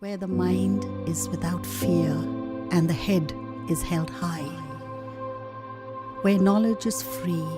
where the mind is without fear and the head is held high, where knowledge is free.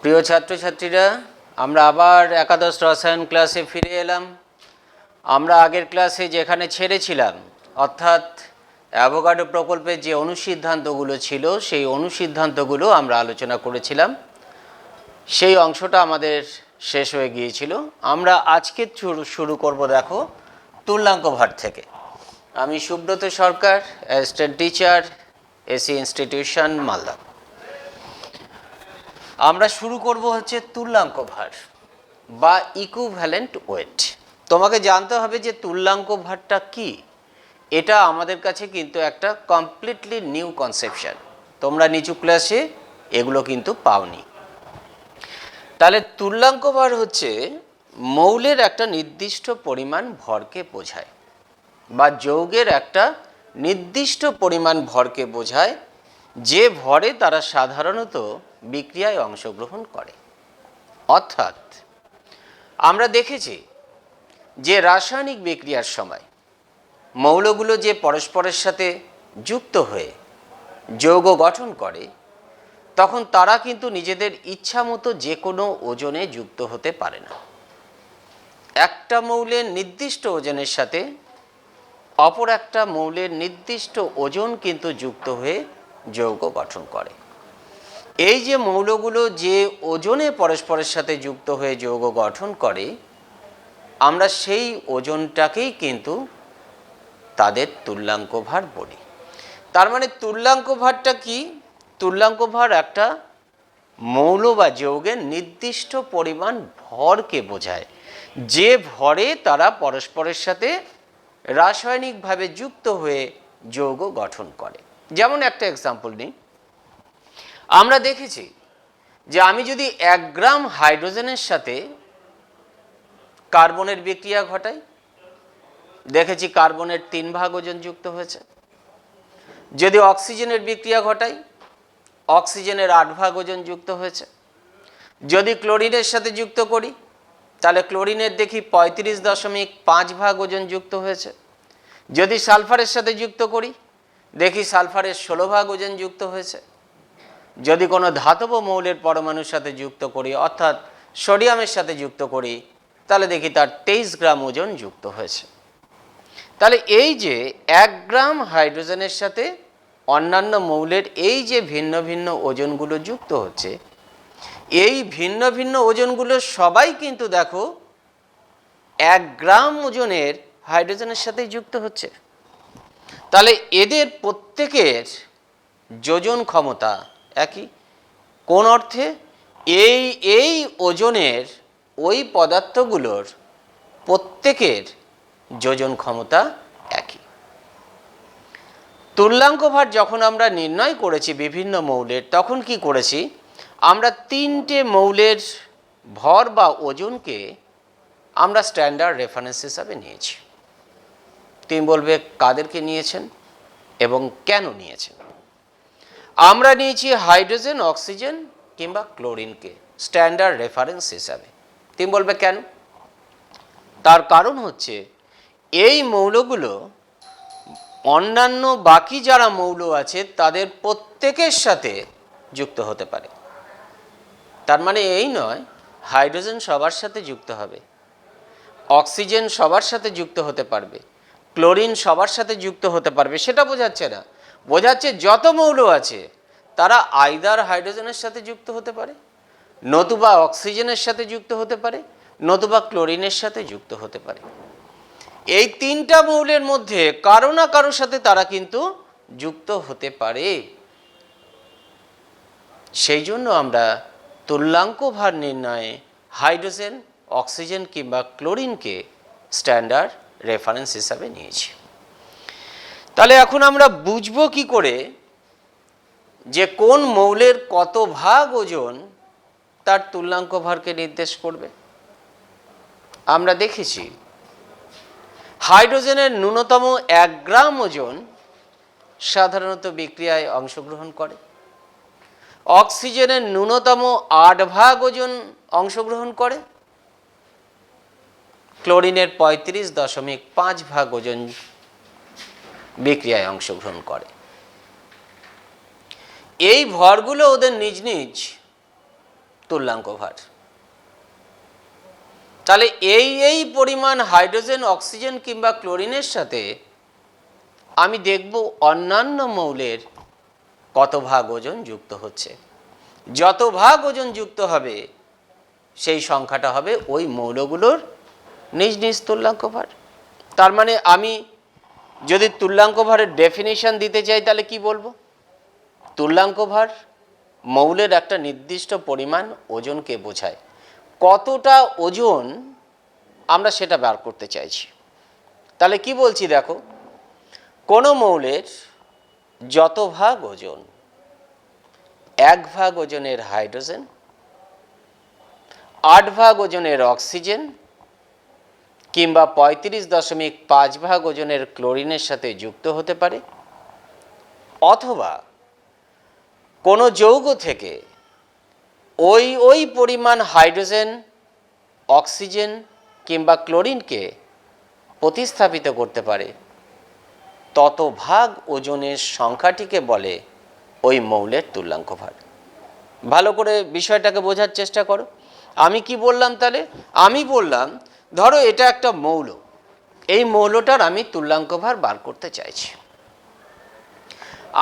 প্রিয় ছাত্রছাত্রীরা, আমরা আবার একাদশ রসায়ন ক্লাসে ফিরে এলাম। আমরা আগের ক্লাসে যেখানে ছেড়েছিলাম, অর্থাৎ অ্যাভোগাড্রো প্রকল্পের যে অনুসিদ্ধান্তগুলো ছিল সেই অনুসিদ্ধান্তগুলো আমরা আলোচনা করেছিলাম। সেই অংশটা আমাদের শেষ হয়ে গিয়েছিল। আমরা আজকে শুরু করব দেখো তুল্যাঙ্ক ভার থেকে। আমি Subrata Sarkar, assistant teacher, AC institution, Malda. আমরা শুরু করব হচ্ছে তুল্যাঙ্ক ভার বা ইকুইভ্যালেন্ট ওয়েট। তোমাকে জানতে হবে যে তুল্যাঙ্ক ভারটা কি। এটা আমাদের কাছে কিন্তু একটা কমপ্লিটলি নিউ কনসেপশন। তোমরা নিচু ক্লাসে এগুলো কিন্তু পাওনি। তাহলে তুল্যাঙ্ক ভার হচ্ছে মৌলের একটা নির্দিষ্ট পরিমাণ ভরকে বোঝায় বা যৌগের একটা নির্দিষ্ট পরিমাণ ভরকে বোঝায়, যে ভরে তারা সাধারণত বিক্রিয়ায় অংশগ্রহণ করে। অর্থাৎ আমরা দেখেছি যে রাসায়নিক বিক্রিয়ার সময় মৌলগুলো যে পরস্পরের সাথে যুক্ত হয়ে যৌগ গঠন করে, তখন তারা কিন্তু নিজেদের ইচ্ছা মতো যে কোনো ওজনে যুক্ত হতে পারে না। একটা মৌলের নির্দিষ্ট ওজনের সাথে অপর একটা মৌলের নির্দিষ্ট ওজন কিন্তু যুক্ত হয়ে যৌগ গঠন করে। এই যে মৌলগুলো যে ওজনে পরস্পরের সাথে যুক্ত হয়ে যৌগ গঠন করে, আমরা সেই ওজনটাকেই কিন্তু তাদের তুল্যাঙ্ক ভার বলি। তার মানে তুল্যাঙ্ক ভারটা কি? তুল্যাঙ্ক ভার একটা মৌল বা যৌগের নির্দিষ্ট পরিমাণ ভরকে বোঝায়, যে ভরে তারা পরস্পরের সাথে রাসায়নিকভাবে যুক্ত হয়ে যৌগ গঠন করে। যেমন একটা এক্সাম্পল নিই। আমরা দেখেছি যে আমি যদি 1 গ্রাম হাইড্রোজেনের সাথে কার্বনের বিক্রিয়া ঘটাই, দেখেছি কার্বনের 3 ভাগ ওজন যুক্ত হয়েছে। যদি অক্সিজেনের বিক্রিয়া ঘটাই, অক্সিজেনের 8 ভাগ ওজন যুক্ত হয়েছে। যদি ক্লোরিনের সাথে যুক্ত করি, তাহলে ক্লোরিনের দেখি 35.5 ভাগ ওজন যুক্ত হয়েছে। যদি সালফারের সাথে যুক্ত করি, দেখি সালফারের 16 ভাগ ওজন যুক্ত হয়েছে। যদি কোনো ধাতব মৌলের পরমাণুর সাথে যুক্ত করি, অর্থাৎ সোডিয়ামের সাথে যুক্ত করি, তাহলে দেখি তার 23 গ্রাম ওজন যুক্ত হয়েছে। তাহলে এই যে 1 গ্রাম হাইড্রোজেনের সাথে অন্যান্য মৌলের এই যে ভিন্ন ভিন্ন ওজনগুলো যুক্ত হচ্ছে, এই ভিন্ন ভিন্ন ওজনগুলো সবাই কিন্তু দেখো 1 গ্রাম ওজনের হাইড্রোজেনের সাথে যুক্ত হচ্ছে। তাহলে এদের প্রত্যেকের যোজন ক্ষমতা একই। কোন অর্থে? এই ওজনের ওই পদার্থগুলোর প্রত্যেকের যোজন ক্ষমতা একই। তুল্যাঙ্ক ভার যখন আমরা নির্ণয় করেছি বিভিন্ন মৌলের, তখন কি করেছি? আমরা 3টে মৌলের ভর বা ওজনকে আমরা স্ট্যান্ডার্ড রেফারেন্স হিসাবে নিয়েছি। তুমি বলবে কাদেরকে নিয়েছেন এবং কেন নিয়েছেন? আমরা নিয়েছি হাইড্রোজেন, অক্সিজেন কিংবা ক্লোরিনকে স্ট্যান্ডার্ড রেফারেন্স হিসাবে। তুমি বলবে কেন? তার কারণ হচ্ছে এই মৌলগুলো অন্যান্য বাকি যারা মৌল আছে তাদের প্রত্যেকের সাথে যুক্ত হতে পারে। তার মানে এই নয় হাইড্রোজেন সবার সাথে যুক্ত হবে, অক্সিজেন সবার সাথে যুক্ত হতে পারবে, ক্লোরিন সবার সাথে যুক্ত হতে পারবে, সেটা বোঝাচ্ছে না। বোঝাচ্ছে যত মৌল আছে তারা আইদার হাইড্রোজেনের সাথে যুক্ত হতে পারে, নতুবা অক্সিজেনের সাথে যুক্ত হতে পারে, নতুবা ক্লোরিনের সাথে যুক্ত হতে পারে। এই তিনটা মৌলের মধ্যে কারো না কারোর সাথে তারা কিন্তু যুক্ত হতে পারে। সেই জন্য আমরা তুল্যাঙ্ক ভার নির্ণয়ে হাইড্রোজেন, অক্সিজেন কিংবা ক্লোরিনকে স্ট্যান্ডার্ড রেফারেন্স হিসাবে নিয়েছি। তাহলে এখন আমরা বুঝবো কি করে যে কোন মৌলের কত ভাগ ওজন তার তুল্যাঙ্ক ভারকে নির্দেশ করবে? আমরা দেখেছি হাইড্রোজেনের ন্যূনতম 1 গ্রাম ওজন সাধারণত বিক্রিয়ায় অংশগ্রহণ করে, অক্সিজেনের ন্যূনতম 8 ভাগ ওজন অংশগ্রহণ করে, ক্লোরিনের 35.5 ভাগ ওজন বিক্রিয়ায় অংশগ্রহণ করে। এই ভরগুলো ওদের নিজ নিজ তুল্যাঙ্ক ভার। তাহলে এই পরিমাণ হাইড্রোজেন, অক্সিজেন কিংবা ক্লোরিনের সাথে আমি দেখব অন্যান্য মৌলের কত ভাগ ওজন যুক্ত হচ্ছে। যত ভাগ ওজন যুক্ত হবে সেই সংখ্যাটা হবে ওই মৌলগুলোর নিজ নিজ তুল্যাঙ্ক ভার। তার মানে আমি যদি তুল্যাঙ্ক ভারের ডেফিনিশন দিতে চাই তাহলে কি বলবো? তুল্যাঙ্ক ভার মৌলের একটা নির্দিষ্ট পরিমাণ ওজনকে বোঝায়। কতটা ওজন আমরা সেটা বার করতে চাইছি। তাহলে কি বলছি দেখো, কোনো মৌলের যত ভাগ ওজন, 1 ভাগ ওজনের হাইড্রোজেন, 8 ভাগ ওজনের অক্সিজেন কিংবা 35.5 ভাগ ওজনের ক্লোরিনের সাথে যুক্ত হতে পারে, অথবা কোনো যৌগ থেকে ওই পরিমাণ হাইড্রোজেন, অক্সিজেন কিংবা ক্লোরিনকে প্রতিস্থাপিত করতে পারে, তত ভাগ ওজনের সংখ্যাটিকে বলে ওই মৌলের তুল্যাঙ্ক ভার। ভালো করে বিষয়টাকে বোঝার চেষ্টা করো। আমি কি বললাম তাহলে? আমি বললাম ধরো এটা একটা মৌল, এই মৌলটার আমি তুল্যাঙ্ক ভার বার করতে চাইছি।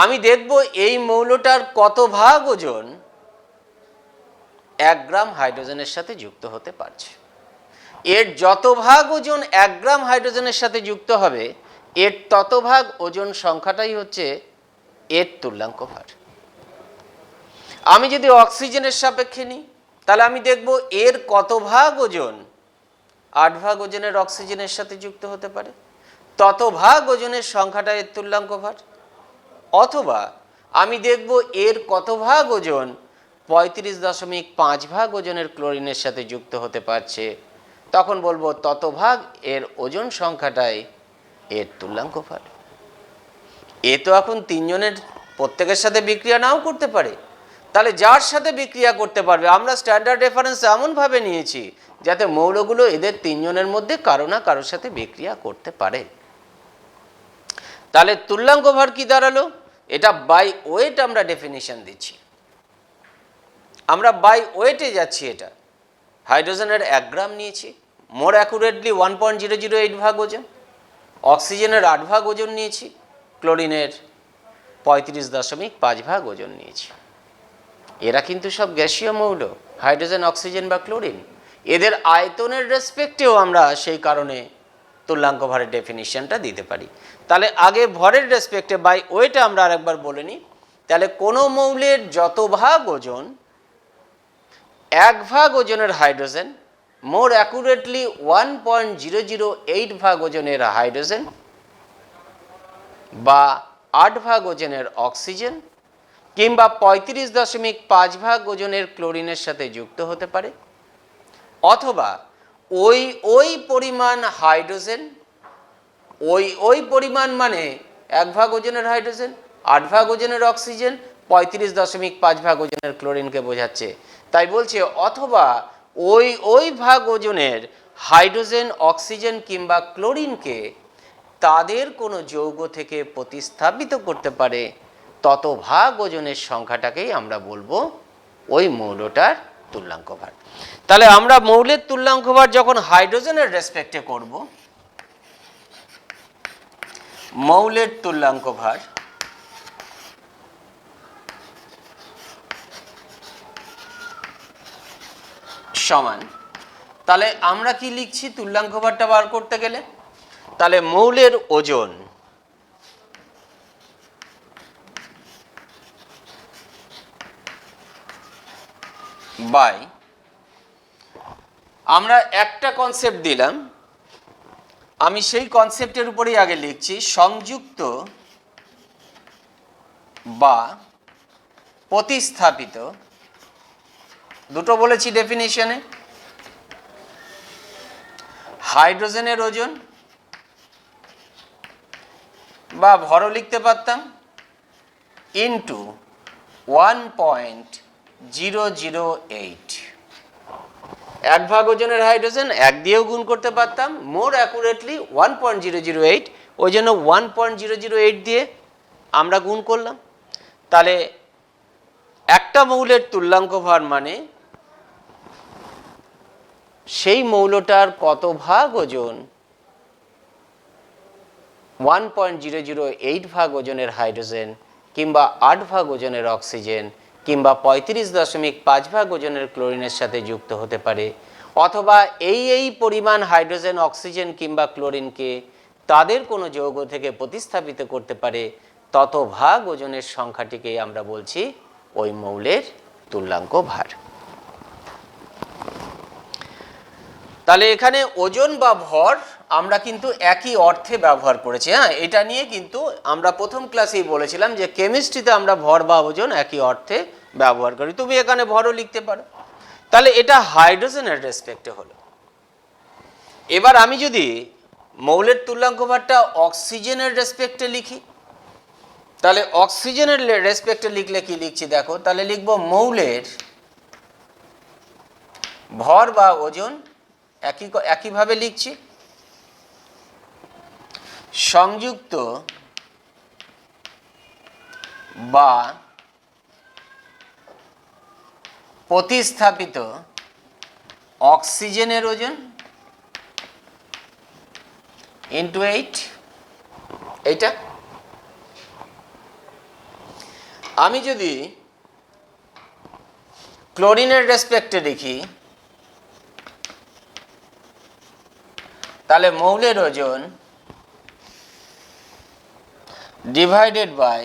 আমি দেখব এই মৌলটার কত ভাগ ওজন 1 গ্রাম হাইড্রোজেনের সাথে যুক্ত হতে পারছে। এর যত ভাগ ওজন 1 গ্রাম হাইড্রোজেনের সাথে যুক্ত হবে, এর তত ভাগ ওজন সংখ্যাটাই হচ্ছে এর তুল্যাঙ্ক ভার। আমি যদি অক্সিজেনের সাপেক্ষে নিই তাহলে আমি দেখব এর কত ভাগ ওজন 8 ভাগ ওজনের অক্সিজেনের সাথে যুক্ত হতে পারে, তত ভাগ ওজনের সংখ্যাটা এর তুল্যাঙ্ক ভার। অথবা আমি দেখব এর কত ভাগ ওজন 35.5 ভাগ ওজনের ক্লোরিনের সাথে যুক্ত হতে পারছে, তখন বলবো তত ভাগ এর ওজন সংখ্যাটাই এর তুল্যাঙ্ক ভার। এ তো এখন তিনজনের প্রত্যেকের সাথে বিক্রিয়া নাও করতে পারে। তাহলে যার সাথে বিক্রিয়া করতে পারবে, আমরা স্ট্যান্ডার্ড রেফারেন্স এমনভাবে নিয়েছি যাতে মৌলগুলো এদের তিনজনের মধ্যে কারো না কারোর সাথে বিক্রিয়া করতে পারে। তাহলে তুল্যাঙ্ক ভার কি দাঁড়ালো? এটা বাই ওয়েট আমরা ডেফিনিশন দিচ্ছি। আমরা বাই ওয়েটে যাচ্ছি। এটা হাইড্রোজেনের 1 গ্রাম নিয়েছি, মোর অ্যাকুরেটলি 1.008 ভাগ ওজন, অক্সিজেনের 8 ভাগ ওজন নিয়েছি, ক্লোরিনের 35.5 ভাগ ওজন নিয়েছি। এরা কিন্তু সব গ্যাসীয় মৌল, হাইড্রোজেন, অক্সিজেন বা ক্লোরিন। এদের আয়তনের রেসপেক্টেও আমরা সেই কারণে তুল্যাঙ্ক ভরের ডেফিনিশনটা দিতে পারি। তাহলে আগে ভরের রেসপেক্টে বাই ওয়েটে আমরা আরেকবার বলে নিই। তাহলে কোনো মৌলের যত ভাগ ওজন, 1 ভাগ ওজনের হাইড্রোজেন, মোর অ্যাকুরেটলি 1.008 ভাগ ওজনের হাইড্রোজেন বা 8 ভাগ ওজনের অক্সিজেন কিংবা 35.5 ভাগ ওজনের ক্লোরিনের সাথে যুক্ত হতে পারে, অথবা ওই পরিমাণ হাইড্রোজেন, ওই পরিমাণ মানে 1 ভাগ ওজনের হাইড্রোজেন, 8 ভাগ ওজনের অক্সিজেন, 35.5 ভাগ ওজনের ক্লোরিনকে বোঝাচ্ছে। তাই বলছে অথবা ওই ভাগ ওজনের হাইড্রোজেন, অক্সিজেন কিংবা ক্লোরিনকে তাদের কোনো যৌগ থেকে প্রতিস্থাপিত করতে পারে, তত ভাগ ওজনের সংখ্যাটাকেই আমরা বলবো ওই মৌলটার তুল্যাঙ্ক ভার। তাহলে আমরা মৌলের তুল্যাঙ্ক ভার যখন হাইড্রোজেনের রেসপেক্টে করব, মৌলের তুল্যাঙ্ক ভার সমান, তাহলে আমরা কি লিখছি তুল্যাঙ্ক ভারটা বার করতে গেলে? তাহলে মৌলের ওজন বাই, আমরা একটা কনসেপ্ট দিলাম, আমি সেই কনসেপ্টের উপরেই আগে লিখছি, সংযুক্ত বা প্রতিস্থাপিত, দুটো বলেছি ডেফিনিশনে, হাইড্রোজেনের ওজন বা ভরও লিখতে পারতাম ইন্টু 1.008, 1 ভাগ ওজনের হাইড্রোজেন 1 দিয়েও গুণ করতে পারতাম, মোর অ্যাকুরেটলি 1.008, ওই জন্য 1.008 দিয়ে আমরা গুণ করলাম। তাহলে একটা মৌলের তুল্যাঙ্ক ভর মানে সেই মৌলটার কত ভাগ ওজন 1.008 ভাগ ওজনের হাইড্রোজেন কিংবা 8 ভাগ ওজনের অক্সিজেন কিংবা 35.5 ভাগ ওজনের ক্লোরিনের সাথে যুক্ত হতে পারে, অথবা এই পরিমাণ হাইড্রোজেন, অক্সিজেন কিংবা ক্লোরিনকে তাদের কোনো যৌগ থেকে প্রতিস্থাপিত করতে পারে, তত ভাগ ওজনের সংখ্যাটিকেই আমরা বলছি ওই মৌলের তুল্যাঙ্ক ভার। তাহলে এখানে ওজন বা ভর আমরা কিন্তু একই অর্থে ব্যবহার করেছি। হ্যাঁ, এটা নিয়ে কিন্তু আমরা প্রথম ক্লাসেই বলেছিলাম যে কেমিস্ট্রিতে আমরা ভর বা ওজন একই অর্থে ব্যবহার করি। তুমি এখানে ভরও লিখতে পারো। তাহলে এটা হাইড্রোজেনের রেসপেক্টে হলো। এবার আমি যদি মৌলের তুল্যাঙ্ক ভারটা অক্সিজেনের রেসপেক্টে লিখি, তাহলে অক্সিজেনের রেসপেক্টে লিখলে কি লিখছি দেখো, তাহলে লিখব মৌলের ভর বা ওজন একইভাবে লিখছি, সংযুক্ত বা প্রতিস্থাপিত অক্সিজেনের ওজন ইন্টু 8, এইটা। আমি যদি ক্লোরিনের রেসপেক্টে লিখি, তাহলে মৌলের ওজন ডিভাইডেড বাই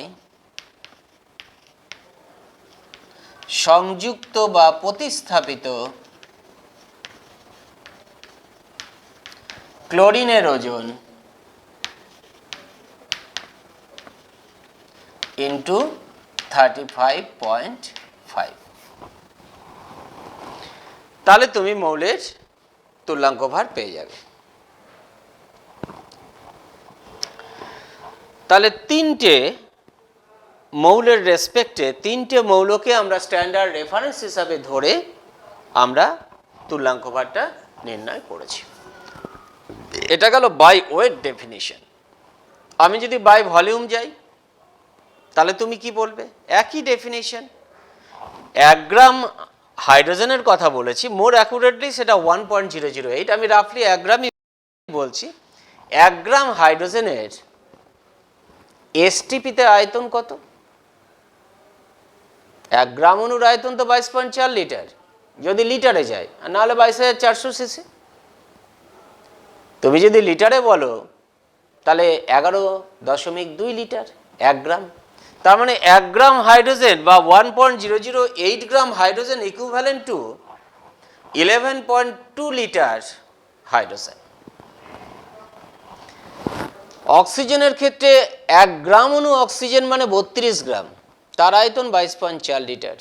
সংযুক্ত বা প্রতিস্থাপিত ক্লোরিনের ওজন ইন্টু 35.5। তাহলে তুমি মৌলের তুল্যাঙ্ক ভার পেয়ে যাবে। তাহলে তিনটে মৌলের রেসপেক্টে তিনটে মৌলকে আমরা স্ট্যান্ডার্ড রেফারেন্স হিসাবে ধরে আমরা তুল্যাঙ্ক ভারটা নির্ণয় করেছি। এটা গেল বাই ওয়েট ডেফিনিশন। আমি যদি বাই ভলিউম যাই, তাহলে তুমি কি বলবে? একই ডেফিনিশন। 1 গ্রাম হাইড্রোজেনের কথা বলেছি, মোর অ্যাকুরেটলি সেটা 1.008, আমি রাফলি 1 গ্রামই বলছি। 1 গ্রাম হাইড্রোজেনের এসটিপিতে আয়তন কত? 1 গ্রাম অণুর আয়তন তো 22.4 লিটার, যদি লিটারে যায়, আর নাহলে 22,400 সিসি। তুমি যদি লিটারে বলো তাহলে 11.2 লিটার 1 গ্রাম। তার মানে 1 গ্রাম হাইড্রোজেন বা 1.008 গ্রাম hydrogen equivalent to 11.2 litre hydrogen. অক্সিজেনের ক্ষেত্রে 1 গ্রাম অণু অক্সিজেন মানে 32 গ্রাম, তার আয়তন 22.4 লিটার।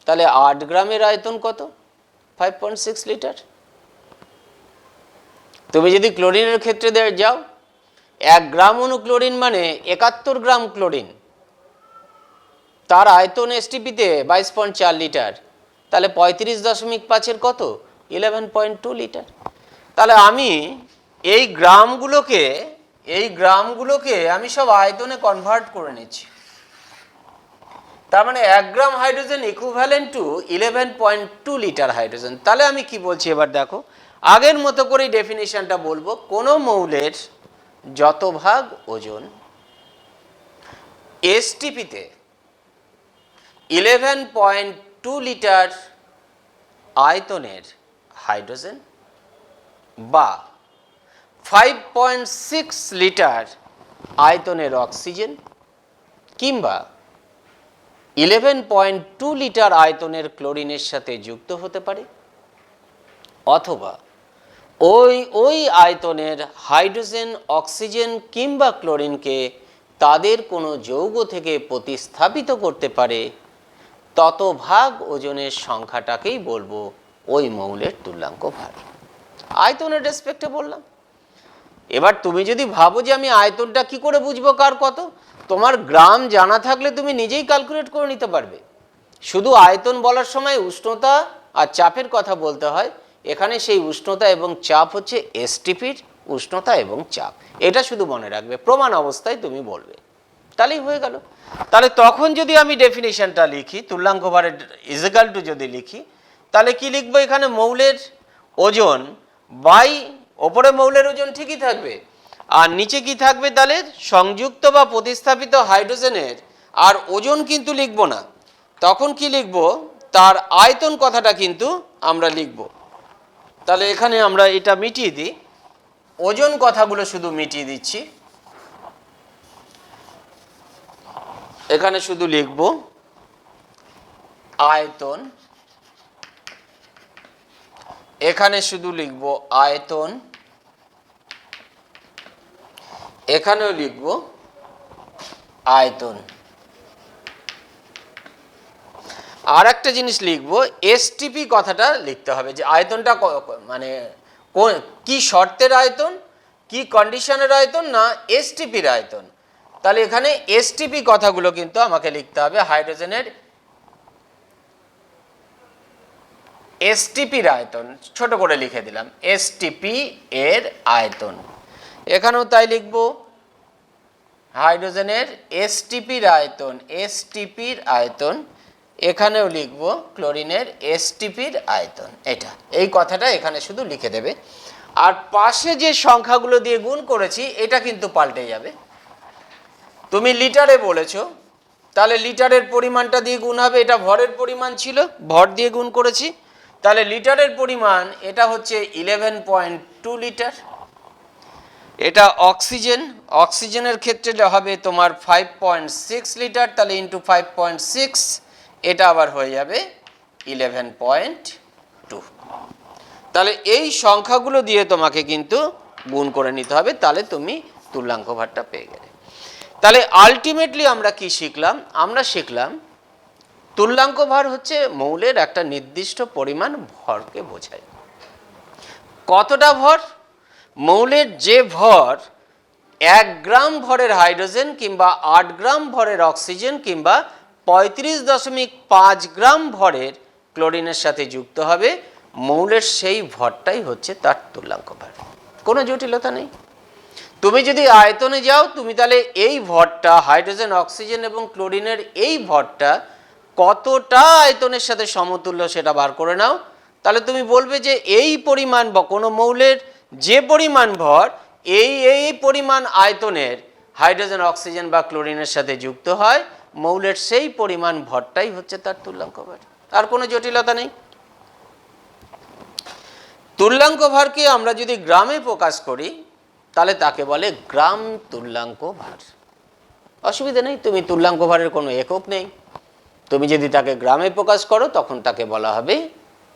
তাহলে 8 গ্রামের আয়তন কত? 5.6 লিটার। তুমি যদি ক্লোরিনের ক্ষেত্রে যাও, 1 গ্রাম অণু ক্লোরিন মানে 71 গ্রাম ক্লোরিন, তার আয়তন এসটিপিতে 22.4 লিটার। তাহলে 35.5-এর কত? 11.2 লিটার। তাহলে আমি এই গ্রামগুলোকে আমি সব আয়তনে কনভার্ট করে নিচ্ছি। তার মানে 1 গ্রাম hydrogen equivalent to 11.2 litre hydrogen. তাহলে আমি কি বলছি এবার দেখো, আগের মতো করেই ডেফিনিশনটা বলবো। কোনো মৌলের যত ভাগ ওজন এসটিপিতে 11.2 লিটার আয়তনের হাইড্রোজেন বা 5.6 লিটার আয়তনের অক্সিজেন কিংবা 11.2 লিটার আয়তনের ক্লোরিনের সাথে যুক্ত হতে পারে, অথবা ওই আয়তনের হাইড্রোজেন, অক্সিজেন কিংবা ক্লোরিনকে তাদের কোনো যৌগ থেকে প্রতিস্থাপিত করতে পারে, তত ভাগ ওজনের সংখ্যাটাকেই বলবো ওই মৌলের তুল্যাঙ্ক ভার। আয়তনের রেসপেক্টে বললাম। এবার তুমি যদি ভাবো যে আমি আয়তনটা কি করে বুঝবো কার কত, তোমার গ্রাম জানা থাকলে তুমি নিজেই ক্যালকুলেট করে নিতে পারবে। শুধু আয়তন বলার সময় উষ্ণতা আর চাপের কথা বলতে হয়। এখানে সেই উষ্ণতা এবং চাপ হচ্ছে এসটিপির উষ্ণতা এবং চাপ, এটা শুধু মনে রাখবে, প্রমাণ অবস্থায় তুমি বলবে, তাহলেই হয়ে গেল। তাহলে তখন যদি আমি ডেফিনিশনটা লিখি, তুল্যাঙ্ক ভারের ইজিক্যাল টু যদি লিখি, তাহলে কি লিখবো, এখানে মৌলের ওজন বাই, ওপরে মৌলের ওজন ঠিকই থাকবে, আর নিচে কি থাকবে, তাহলে সংযুক্ত বা প্রতিস্থাপিত হাইড্রোজেনের আর ওজন কিন্তু লিখবো না, তখন কি লিখবো, তার আয়তন কথাটা কিন্তু আমরা লিখব। তাহলে এখানে আমরা এটা মিটিয়ে দিই, ওজন কথাগুলো শুধু মিটিয়ে দিচ্ছি। এখানে শুধু লিখব আয়তন, এখানে শুধু লিখব আয়তন, এখানেও লিখব আয়তন। আর একটা জিনিস লিখব, এসটিপি কথাটা লিখতে হবে, যে আয়তনটা মানে কি শর্তের আয়তন, কি কন্ডিশনের আয়তন, না এসটিপির আয়তন। তাহলে এখানে এসটিপি কথাগুলো কিন্তু আমাকে লিখতে হবে, হাইড্রোজেনের এসটিপির আয়তন, ছোট করে লিখে দিলাম এসটিপি এর আয়তন। এখানেও তাই লিখব, হাইড্রোজেনের এসটিপির আয়তন, এসটিপির আয়তন। এখানেও লিখব ক্লোরিনের এসটিপির আয়তন। এটা, এই কথাটা এখানে শুধু লিখে দেবে। আর পাশে যে সংখ্যাগুলো দিয়ে গুণ করেছি এটা কিন্তু পাল্টে যাবে। তুমি লিটারে বলেছো, তাহলে লিটারের পরিমাণটা দিয়ে গুণ হবে, এটা ভরের পরিমাণ ছিল, ভর দিয়ে গুণ করেছি, তাহলে লিটারের পরিমাণ এটা হচ্ছে 11.2 লিটার। এটা অক্সিজেন, অক্সিজেনের ক্ষেত্রে হবে তোমার 5.6 লিটার, তাহলে ইন্টু 5.6, এটা আবার হয়ে যাবে 11.2। তাহলে এই সংখ্যাগুলো দিয়ে তোমাকে কিন্তু গুণ করে নিতে হবে, তাহলে তুমি তুল্যাঙ্ক ভারটা পেয়ে গেলে। তাহলে আলটিমেটলি আমরা কি শিখলাম, আমরা শিখলাম তুল্যাঙ্ক ভার হচ্ছে মৌলের একটা নির্দিষ্ট পরিমাণ ভরকে বোঝায়। কতটা ভর, মৌলের যে ভর 1 গ্রাম ভরের হাইড্রোজেন কিংবা 8 গ্রাম ভরের অক্সিজেন কিংবা 35.5 গ্রাম ভরের ক্লোরিনের সাথে যুক্ত হবে, মৌলের সেই ভরটাই হচ্ছে তার তুল্যাঙ্ক ভার। কোনো জটিলতা নেই। তুমি যদি আয়তনে যাও, তুমি তাহলে এই ভরটা, হাইড্রোজেন, অক্সিজেন এবং ক্লোরিনের এই ভরটা কতটা আয়তনের সাথে সমতুল্য সেটা বার করে নাও। তাহলে তুমি বলবে যে এই পরিমাণ বা কোনো মৌলের যে পরিমাণ ভর এই পরিমাণ আয়তনের হাইড্রোজেন, অক্সিজেন বা ক্লোরিনের সাথে যুক্ত হয়, মৌলের সেই পরিমাণ ভরটাই হচ্ছে তার তুল্যাঙ্ক ভার। আর কোনো জটিলতা নেই। তুল্যাঙ্ক ভারকে আমরা যদি গ্রামে প্রকাশ করি তাহলে তাকে বলে গ্রাম তুল্যাঙ্ক ভার। অসুবিধা নেই, তুমি তুল্যাঙ্ক ভারের কোনো একক নেই, তুমি যদি তাকে গ্রামে প্রকাশ করো তখন তাকে বলা হবে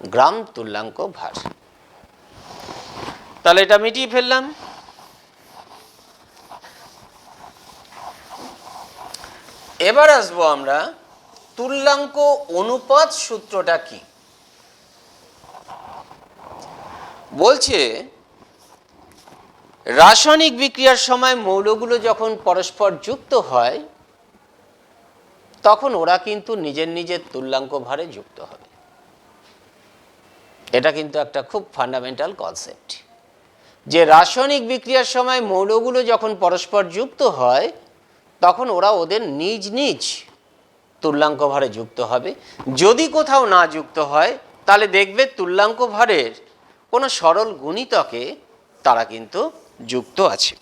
গ্রাম তুল্যাঙ্ক ভার। তাহলে এটা মিটিয়ে ফেললাম। এবার আসবো আমরা তুল্যাঙ্ক অনুপাত সূত্রটা কি বলছে। রাসায়নিক বিক্রিয়ার সময় মৌলগুলো যখন পরস্পর যুক্ত হয় তখন ওরা কিন্তু নিজের নিজের তুল্যাঙ্ক ভারে যুক্ত হবে। এটা কিন্তু একটা খুব ফান্ডামেন্টাল কনসেপ্ট, যে রাসায়নিক বিক্রিয়ার সময় মৌলগুলো যখন পরস্পর যুক্ত হয় তখন ওরা ওদের নিজ নিজ তুল্যাঙ্ক ভারে যুক্ত হবে। যদি কোথাও না যুক্ত হয় তাহলে দেখবে তুল্যাঙ্ক ভারের কোনো সরল গুণিতকে তারা কিন্তু যুক্ত আছে,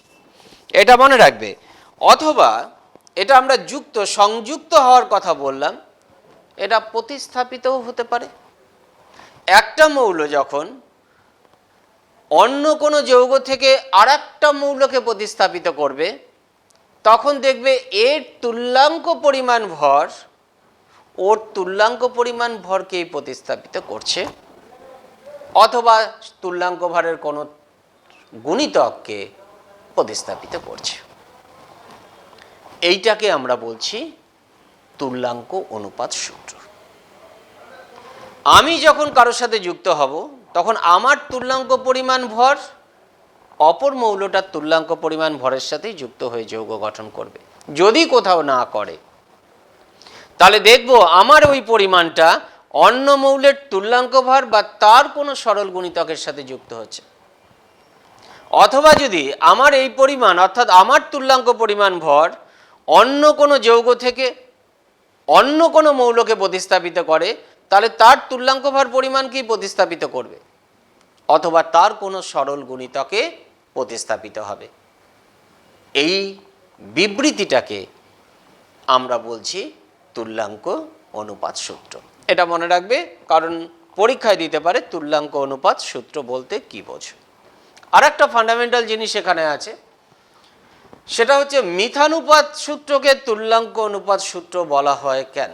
এটা মনে রাখবে। অথবা এটা আমরা যুক্ত, সংযুক্ত হওয়ার কথা বললাম, এটা প্রতিস্থাপিতও হতে পারে। একটা মৌল যখন অন্য কোনো যৌগ থেকে আর একটা মৌলকে প্রতিস্থাপিত করবে, তখন দেখবে এর তুল্যাঙ্ক পরিমাণ ভর ওর তুল্যাঙ্ক পরিমাণ ভরকেই প্রতিস্থাপিত করছে, অথবা তুল্যাঙ্ক ভরের কোনো গুণিতককে প্রতিস্থাপিত করছে। এইটাকে আমরা বলছি তুল্যাঙ্ক অনুপাত সূত্র। আমি যখন কারোর সাথে যুক্ত হব, তখন আমার তুল্যাঙ্ক পরিমাণ ভর অপর মৌলটার তুল্যাঙ্ক পরিমাণ ভরের সাথেই যুক্ত হয়ে যৌগ গঠন করবে। যদি কোথাও না করে, তাহলে দেখব আমার ওই পরিমাণটা অন্য মৌলের তুল্যাঙ্ক ভর বা তার কোনো সরল গুণিতকের সাথে যুক্ত হচ্ছে। অথবা যদি আমার এই পরিমাণ অর্থাৎ আমার তুল্যাঙ্ক পরিমাণ ভর অন্য কোনো যৌগ থেকে অন্য কোনো মৌলকে প্রতিস্থাপিত করে, তাহলে তার তুল্যাঙ্ক ভর পরিমাণকেই প্রতিস্থাপিত করবে, অথবা তার কোনো সরল গুণিতকে প্রতিস্থাপিত হবে। এই বিবৃতিটাকে আমরা বলছি তুল্যাঙ্ক অনুপাত সূত্র। এটা মনে রাখবে, কারণ পরীক্ষায় দিতে পারে তুল্যাঙ্ক অনুপাত সূত্র বলতে কি বোঝো। আর একটা ফান্ডামেন্টাল জিনিস এখানে আছে, সেটা হচ্ছে মিথানুপাত সূত্রকে তুল্যাঙ্ক অনুপাত সূত্র বলা হয় কেন।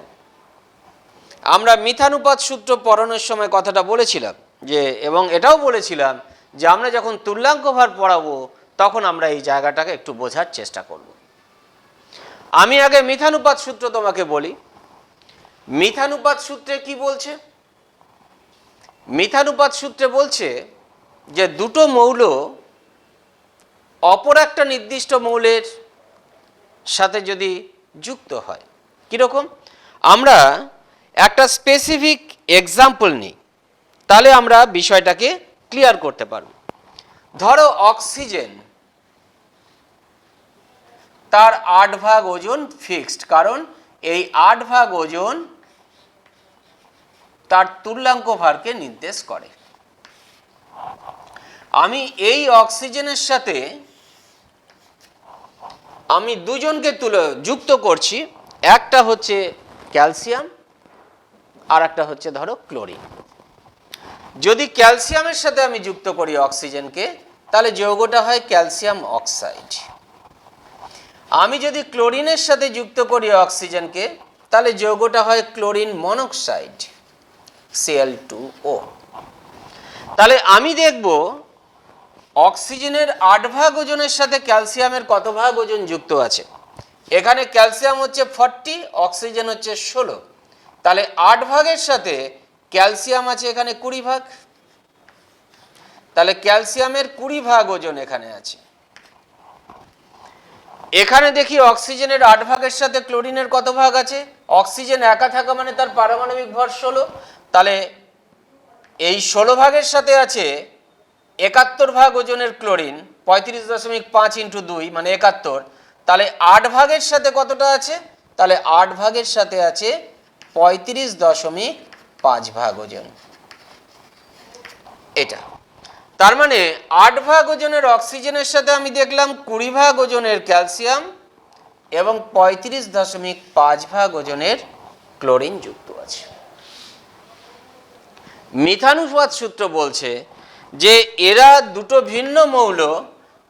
আমরা মিথানুপাত সূত্র পড়ানোর সময় কথাটা বলেছিলাম যে, এবং এটাও বলেছিলাম যে আমরা যখন তুল্যাঙ্ক ভার পড়াবো তখন আমরা এই জায়গাটাকে একটু বোঝার চেষ্টা করব। আমি আগে মিথানুপাত সূত্র তোমাকে বলি। মিথানুপাত সূত্রে কি বলছে? মিথানুপাত সূত্রে বলছে যে দুটো মৌল অপর একটা নির্দিষ্ট মৌলের সাথে যদি যুক্ত হয়, কীরকম? আমরা একটা স্পেসিফিক এক্সাম্পল নিই, তাহলে আমরা বিষয়টাকে ক্লিয়ার করতে পারব। ধরো অক্সিজেন, তার 8 ভাগ ওজন ফিক্সড, কারণ এই 8 ভাগ ওজন তার তুল্যাঙ্ক ভারকে নির্দেশ করে। আমি এই অক্সিজেনের সাথে আমি দুজনকে যুক্ত করছি, একটা হচ্ছে ক্যালসিয়াম আর একটা হচ্ছে ধরো ক্লোরিন। যদি ক্যালসিয়ামের সাথে আমি যুক্ত করি অক্সিজেনকে, তাহলে যৌগটা হয় ক্যালসিয়াম অক্সাইড। আমি যদি ক্লোরিনের সাথে যুক্ত করি অক্সিজেনকে, তাহলে যৌগটা হয় ক্লোরিন মনোক্সাইড, Cl2O। তাহলে আমি দেখব অক্সিজেনের 8 ভাগ ওজনের সাথে ক্যালসিয়ামের কত ভাগ ওজন যুক্ত আছে। এখানে ক্যালসিয়াম হচ্ছে 40, অক্সিজেন হচ্ছে 16। তাহলে 8 ভাগের সাথে ক্যালসিয়াম আছে এখানে 20 ভাগ। তাহলে ক্যালসিয়ামের 20 ভাগ ওজন এখানে আছে। এখানে দেখি অক্সিজেনের 8 ভাগের সাথে ক্লোরিনের কত ভাগ আছে। অক্সিজেন একা থাকা মানে তার পারমাণবিক ভর 16। তাহলে এই 16 ভাগের সাথে আছে 71 ভাগ ওজনের ক্লোরিন, 35.5 × 2 মানে 71। তাহলে 8 ভাগের সাথে কতটা আছে? তাহলে 8 ভাগের সাথে আছে 35.5 ভাগ ওজন। এটা তার মানে 8 ভাগ ওজনের অক্সিজেনের সাথে আমি দেখলাম 20 ভাগ ওজনের ক্যালসিয়াম এবং 35.5 ভাগ ওজনের ক্লোরিন যুক্ত আছে। মিথানুপাত সূত্র বলছে যে এরা দুটো ভিন্ন মৌল,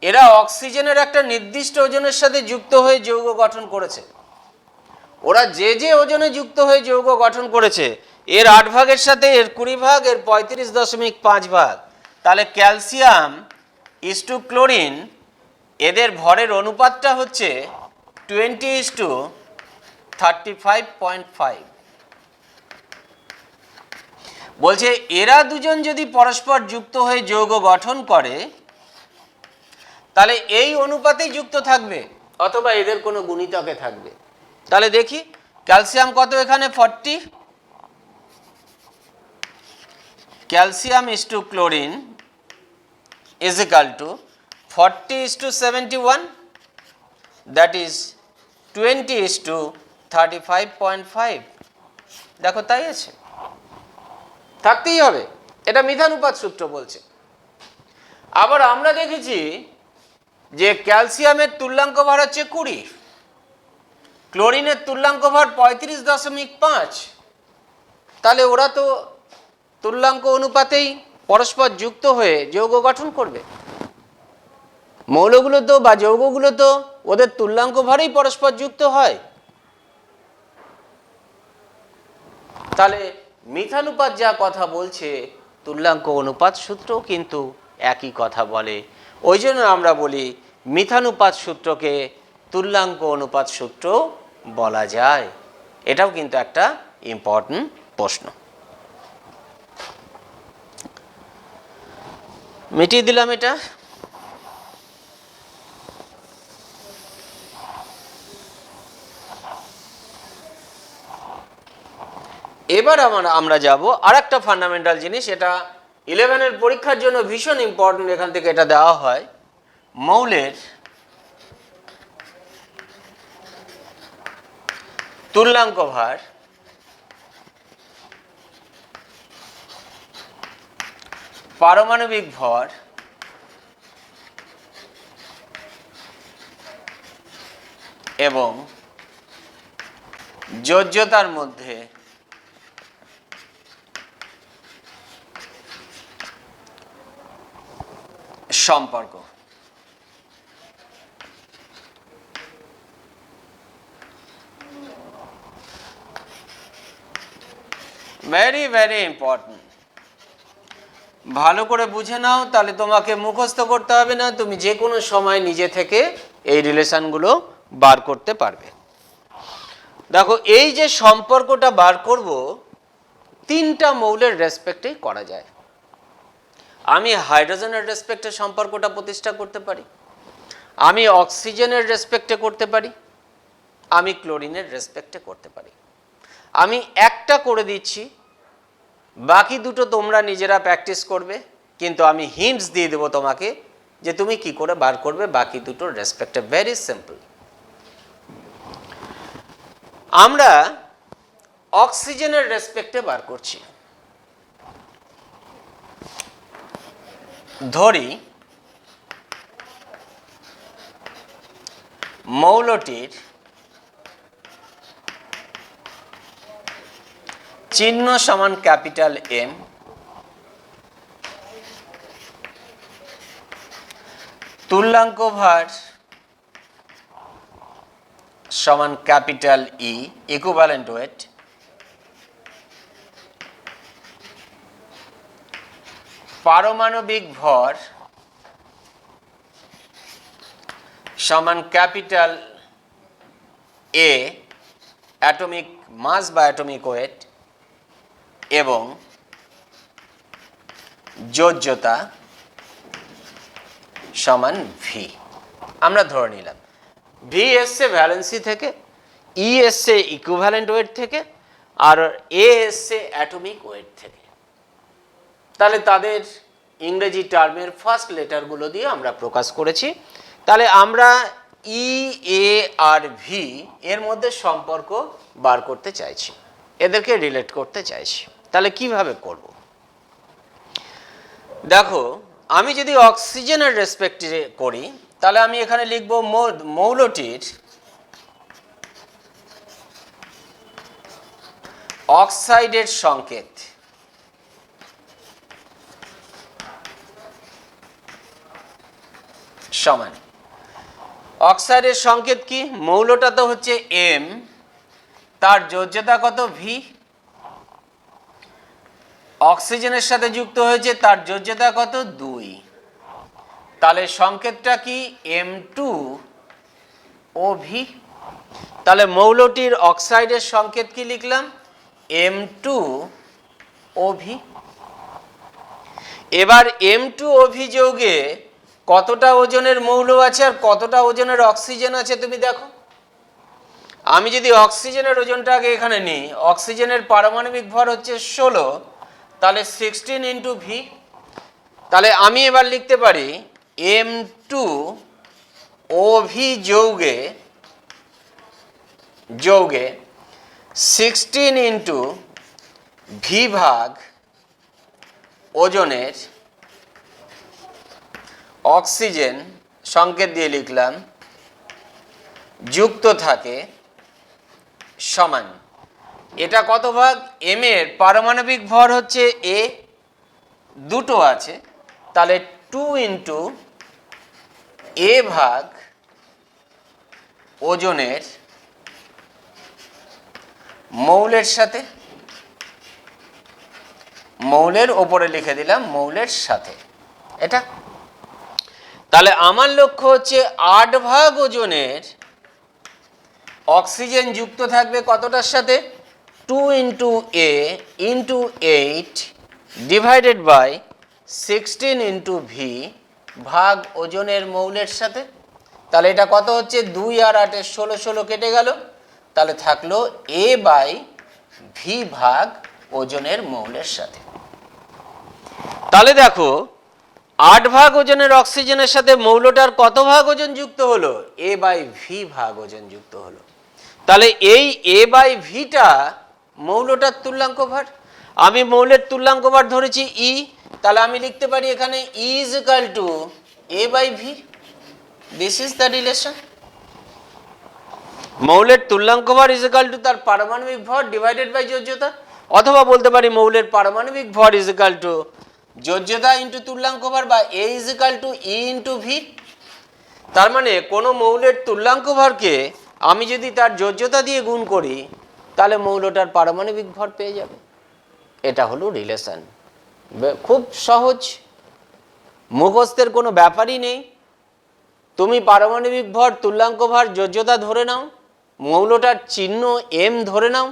এরা অক্সিজেনের একটা নির্দিষ্ট ওজনের সাথে যুক্ত হয়ে যৌগ গঠন করেছে। ওরা যে যে ওজনে যুক্ত হয়ে যৌগ গঠন করেছে, এর 8 ভাগের সাথে এর 20 ভাগ, এর 35.5 ভাগ। তাহলে ক্যালসিয়াম ইজ টু ক্লোরিন, এদের ভরের অনুপাতটা হচ্ছে 20:35.5। বলছে এরা দুজন যদি পরস্পর যুক্ত হয়ে যৌগ গঠন করে, তাহলে এই অনুপাতেই যুক্ত থাকবে, অথবা এদের কোনো গুণিতকে থাকবে। তাহলে দেখি ক্যালসিয়াম কত এখানে 40, calcium is two chlorine is equal to 40:71, that is 20:35.5। দেখো তাই আছে, থাকতেই হবে, এটা মিথানুপাত সূত্র বলছে। আবার আমরা দেখেছি যে ক্যালসিয়ামের তুল্যাঙ্ক ভর হচ্ছে 20, ক্লোরিনের তুল্যাঙ্ক ভর 35.5। তাহলে ওরা তো তুল্যাঙ্ক অনুপাতেই পরস্পর যুক্ত হয়ে যৌগ গঠন করবে। মৌলগুলো তো বা যৌগগুলো তো ওদের তুল্যাঙ্ক ভরেই পরস্পর যুক্ত হয়। তাহলে মিথানুপাত যা কথা বলছে তুল্যাঙ্ক অনুপাত সূত্রও কিন্তু একই কথা বলে। ওই জন্য আমরা বলি মিথানুপাত সূত্রকে তুল্যাঙ্ক অনুপাত সূত্র বলা যায়। এটাও কিন্তু একটা ইম্পর্টেন্ট প্রশ্ন। মিটিয়ে দিলাম এটা। এবার আমরা যাব আর একটা ফান্ডামেন্টাল জিনিস, এটা 11-এর পরীক্ষার জন্য ভীষণ ইম্পর্টেন্ট। এখান থেকে এটা দেওয়া হয়, মৌলের তুল্যাঙ্ক ভার পারমাণবিক ভর এবং যোজ্যতার মধ্যে সম্পর্ক। Very very important. ভালো করে বুঝে নাও, তাহলে তোমাকে মুখস্থ করতে হবে না, তুমি যে কোনো সময় নিজে থেকে এই রিলেশনগুলো বার করতে পারবে। দেখো, এই যে সম্পর্কটা বার করব, তিনটা মৌলের রেসপেক্টেই করা যায়। আমি হাইড্রোজেনের রেসপেক্টে সম্পর্কটা প্রতিষ্ঠা করতে পারি, আমি অক্সিজেনের রেসপেক্টে করতে পারি, আমি ক্লোরিনের রেসপেক্টে করতে পারি। আমি একটা করে দিচ্ছি, বাকি দুটো তোমরা নিজেরা প্র্যাকটিস করবে, কিন্তু আমি হিন্টস দিয়ে দেবো তোমাকে যে তুমি কি করে বার করবে বাকি দুটোর রেসপেক্টে। Very simple. আমরা অক্সিজেনের রেসপেক্টে বার করছি। ধরি মৌলটির চিহ্ন সমান ক্যাপিটাল এম, তুল্যাঙ্ক ভার সমান ক্যাপিটাল ই, ইকুইভ্যালেন্ট ওয়েট, পারমাণবিক ভর সমান ক্যাপিটাল এ, অ্যাটমিক মাস বা অ্যাটমিক ওয়েট, এবং যোজ্যতা সমান ভি। আমরা ধরে নিলাম ভি এসছে ভ্যালেন্সি থেকে, ই এসছে ইকুইভ্যালেন্ট ওয়েট থেকে, আর এ এসছে অ্যাটমিক ওয়েট থেকে। তাহলে তাদের ইংরেজি টার্মের ফার্স্ট লেটারগুলো দিয়ে আমরা প্রকাশ করেছি। তাহলে আমরা ই, এ আর ভি এর মধ্যে সম্পর্ক বার করতে চাইছি, এদেরকে রিলেট করতে চাইছি। তাহলে কিভাবে করব? দেখো, আমি যদি অক্সিজেনের রেসপেক্টে করি, তাহলে আমি এখানে লিখব মৌলটির অক্সাইডের সংকেত সমান, অক্সাইডের সংকেত কি? মৌলটা তো হচ্ছে এম, তার যোজ্যতা কত? ভি। অক্সিজেনের সাথে যুক্ত হয়েছে, তার যোজ্যতা কত? 2। তাহলে সংকেতটা কি? M2O3। তাহলে মৌলটির অক্সাইডের সংকেত কি লিখলাম? M2O3। এবার M2O3 যৌগে কতটা ওজনের মৌল আছে আর কতটা ওজনের অক্সিজেন আছে তুমি দেখো। আমি যদি অক্সিজেনের ওজনটা আগে এখানে নিই, অক্সিজেনের পারমাণবিক ভর হচ্ছে 16, তাহলে 16 ইন্টু ভি। তাহলে আমি এবার লিখতে পারি M2OV যৌগে 16 ইন্টু ভি ভাগ ওজনের অক্সিজেন, সংকেত দিয়ে লিখলাম, যুক্ত থাকে সমান। এটা কত ভাগ? এম এর পারমাণবিক ভর হচ্ছে এ, দুটো আছে, তাহলে 2 ইন্টু এ ভাগ ওজনের মৌলের সাথে, মৌলের ওপরে লিখে দিলাম মৌলের সাথে, এটা। তাহলে আমার লক্ষ্য হচ্ছে 8 ভাগ ওজনের অক্সিজেন যুক্ত থাকবে কতটার সাথে, 2 into a into 8 divided by 16 into V ভাগ ওজনের মৌলের সাথে। তাহলে এটা কত হচ্ছে, 2 আর 8 16 16 কেটে গেল, তাহলে থাকলো এ বাই ভি ভাগ ওজনের মৌলের সাথে। তাহলে দেখো 8 ভাগ ওজনের অক্সিজেনের সাথে মৌলটার কত ভাগ ওজন যুক্ত হলো, এ বাই ভি ভাগ ওজন যুক্ত হলো। তাহলে এই এ বাই ভিটা মৌলটার তুল্যাঙ্ক ভার। আমি মৌলের তুল্যাঙ্ক ভার ধরেছি ই, তাহলে আমি লিখতে পারি এখানে E is equal to A by V. This is the relation. মৌলের তুল্যাঙ্ক ভর ইজ ইকুয়াল টু তার পারমাণবিক ভর ডিভাইডেড বাই যোজ্যতা, অথবা বলতে পারি মৌলের পারমাণবিক ভর ইজ ইকুয়াল টু যোজ্যতা ইন্টু তুল্যাঙ্ক ভর, বা A is equal to E into V. তার মানে কোনো মৌলের তুল্যাঙ্ক ভরকে আমি যদি তার যোজ্যতা দিয়ে গুণ করি, তাহলে মৌলটার পারমাণবিক ভর পেয়ে যাবে। এটা হলো রিলেশন। খুব সহজ, মুখস্থের কোনো ব্যাপারই নেই। তুমি পারমাণবিক ভর, তুল্যাঙ্ক ভর, যোজ্যতা ধরে নাও, মৌলটার চিহ্ন এম ধরে নাও।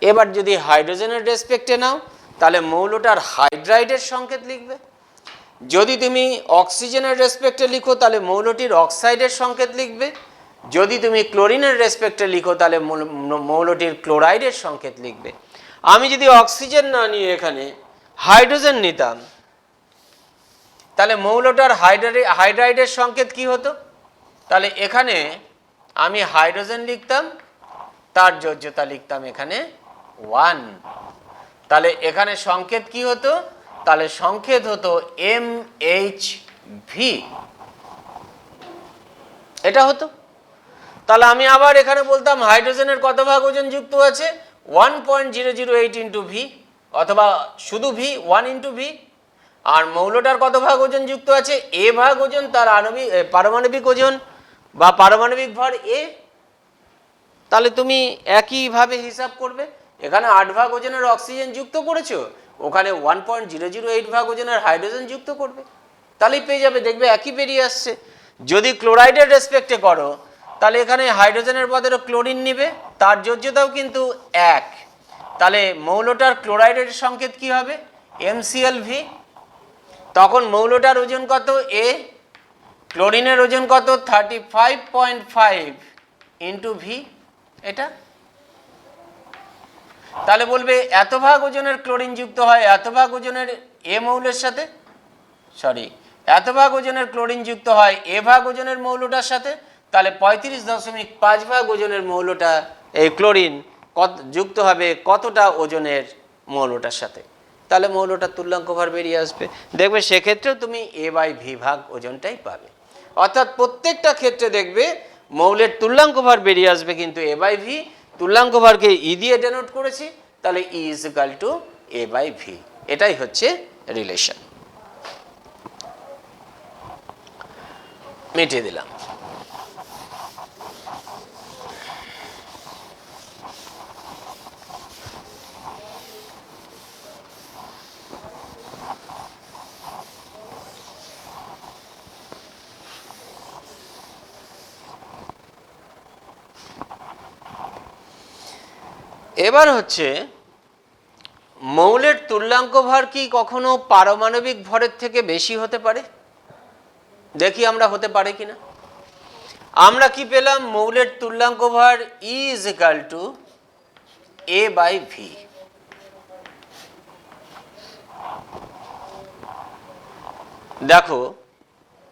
এবার যদি হাইড্রোজেনের রেসপেক্টে নাও, তাহলে মৌলটার হাইড্রাইডের সংকেত লিখবে। যদি তুমি অক্সিজেনের রেসপেক্টে লিখো, তাহলে মৌলটির অক্সাইডের সংকেত লিখবে। যদি তুমি ক্লোরিনের রেসপেক্টে লিখো, তাহলে মৌলটির ক্লোরাইডের সংকেত লিখবে। আমি যদি অক্সিজেন না নিয়ে এখানে হাইড্রোজেন নিতাম, তাহলে মৌলটার হাইড্রাইডের সংকেত কি হতো, তাহলে এখানে আমি হাইড্রোজেন লিখতাম, তার যোজ্যতা লিখতাম এখানে 1। তাহলে এখানে সংকেত কি হতো, তাহলে সংকেত হতো MHV, এটা হতো। তাহলে আমি আবার এখানে বলতাম হাইড্রোজেনের কত ভাগ ওজন যুক্ত আছে, 1.008 ইন্টু ভি, অথবা শুধু ভি 1 ইন্টু ভি। আর মৌলটার কত ভাগ ওজন যুক্ত আছে, এ ভাগ ওজন, তার পারমাণবিক ওজন বা পারমাণবিক ভর এ। তাহলে তুমি একইভাবে হিসাব করবে, এখানে 8 ভাগ ওজনের অক্সিজেন যুক্ত করেছো, ওখানে 1.008 ভাগ ওজনের হাইড্রোজেন যুক্ত করবে, তাহলেই পেয়ে যাবে। দেখবে একই বেরিয়ে আসছে। যদি ক্লোরাইডের রেসপেক্টে করো, তাহলে এখানে হাইড্রোজেনের বদলে ক্লোরিন নিবে, তার যোজ্যতাও কিন্তু 1। তাহলে মৌলটার ক্লোরাইডের সংকেত কি হবে, MClV। তখন মৌলটার ওজন কত, এ, ক্লোরিনের ওজন কত, 35.5 ইন্টু ভি, এটা। তাহলে বলবে এত ভাগ ওজনের ক্লোরিন যুক্ত হয় এত ভাগ ওজনের এ মৌলের সাথে, এত ভাগ ওজনের ক্লোরিন যুক্ত হয় এ ভাগ ওজনের মৌলটার সাথে, তাহলে 35.5 ভাগ ওজনের মৌলটা, এই ক্লোরিন যুক্ত হবে কতটা ওজনের মৌলটার সাথে, তাহলে মৌলটার তুল্যাঙ্ক ভর বেরিয়ে আসবে। দেখবে সেক্ষেত্রেও তুমি এ বাই ভি ভাগ ওজনটাই পাবে। অর্থাৎ প্রত্যেকটা ক্ষেত্রে দেখবে মৌলের তুল্যাঙ্ক ভর বেরিয়ে আসবে কিন্তু এ বাই ভি। তুল্যাঙ্ক ভরকে ই দিয়ে ডেনোট করেছি, তাহলে E is equal to A by V. এটাই হচ্ছে রিলেশন। মিটিয়ে দিলাম। এবার হচ্ছে মৌলের তুল্যাঙ্ক ভর কি কখনো পারমাণবিক ভরের থেকে বেশি হতে পারে? দেখি আমরা হতে পারে কিনা। আমরা কি পেলাম, মৌলের তুল্যাঙ্ক ভর E is equal to A by V. দেখো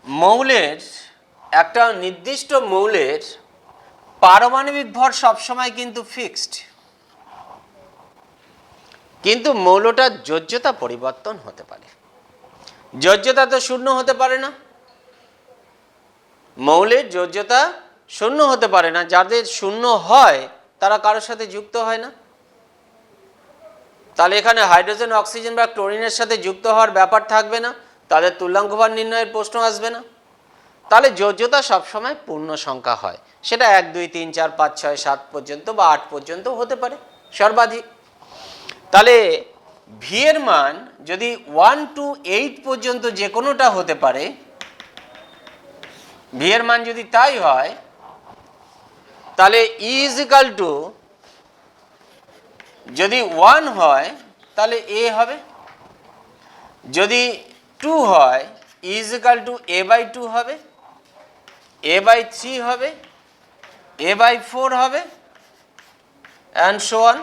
মৌলের একটা নির্দিষ্ট মৌলের পারমাণবিক ভর সবসময় কিন্তু ফিক্সড, কিন্তু মৌলটার যোজ্যতা পরিবর্তন হতে পারে। যোজ্যতা তো শূন্য হতে পারে না, মৌলের যোজ্যতা শূন্য হতে পারে না। যাদের শূন্য হয় তারা কারোর সাথে যুক্ত হয় না। তাহলে এখানে হাইড্রোজেন অক্সিজেন বা ক্লোরিনের সাথে যুক্ত হওয়ার ব্যাপার থাকবে না, তাদের তুল্যাঙ্ক ভার নির্ণয়ের প্রশ্ন আসবে না। তাহলে যোজ্যতা সবসময় পূর্ণ সংখ্যা হয়, সেটা 1 2 3 4 5 6 7 পর্যন্ত বা 8 পর্যন্ত হতে পারে সর্বাধিক। তাহলে ভি এর মান যদি 1 to 8 পর্যন্ত যে কোনোটা হতে পারে, ভি এর মান যদি তাই হয়, তাহলে ই ইজ ইকাল টু যদি 1 হয় তাহলে এ হবে, যদি 2 হয় E is equal to A by 2 হবে, এ বাই 3 হবে, এ বাই 4 হবে, অ্যান্ড সো অন।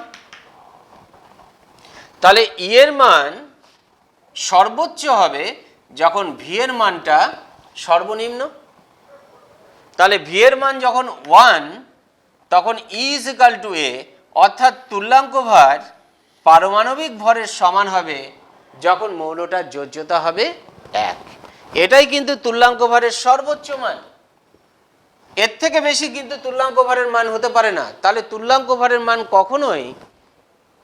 তাহলে ই এর মান সর্বোচ্চ হবে যখন ভি এর মানটা সর্বনিম্ন। তাহলে ভি এর মান যখন 1 তখন ই ইজ ইকাল টু এ, অর্থাৎ তুল্যাঙ্ক ভার পারমাণবিক ভরের সমান হবে যখন মৌলটার যোজ্যতা হবে 1। এটাই কিন্তু তুল্যাঙ্ক ভারের সর্বোচ্চ মান, এর থেকে বেশি কিন্তু তুল্যাঙ্ক ভারের মান হতে পারে না। তাহলে তুল্যাঙ্ক ভারের মান কখনোই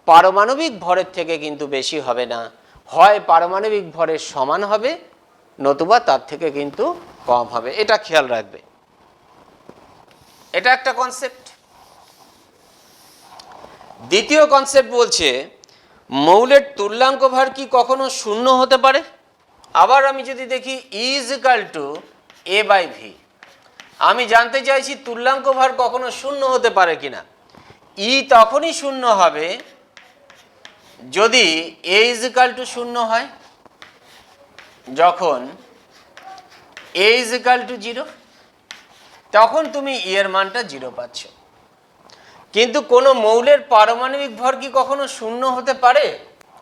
পারমাণবিক ভরের থেকে কিন্তু বেশি হবে না, হয় পারমাণবিক ভরের সমান হবে নতুবা তার থেকে কিন্তু কম হবে, এটা খেয়াল রাখবে। এটা একটা কনসেপ্ট। দ্বিতীয় কনসেপ্ট বলছে মৌলের তুল্যাঙ্ক ভার কি কখনো শূন্য হতে পারে? আবার আমি যদি দেখি E is equal to A by V, আমি জানতে চাইছি তুল্যাঙ্ক ভার কখনো শূন্য হতে পারে কিনা। ই তখনই শূন্য হবে যদি এ ইজ ইকাল টু শূন্য হয়, যখন এ ইজ ইকাল টু 0, তখন তুমি ই এর মানটা 0 পাচ্ছ। কিন্তু কোনো মৌলের পারমাণবিক ভর কি কখনো শূন্য হতে পারে?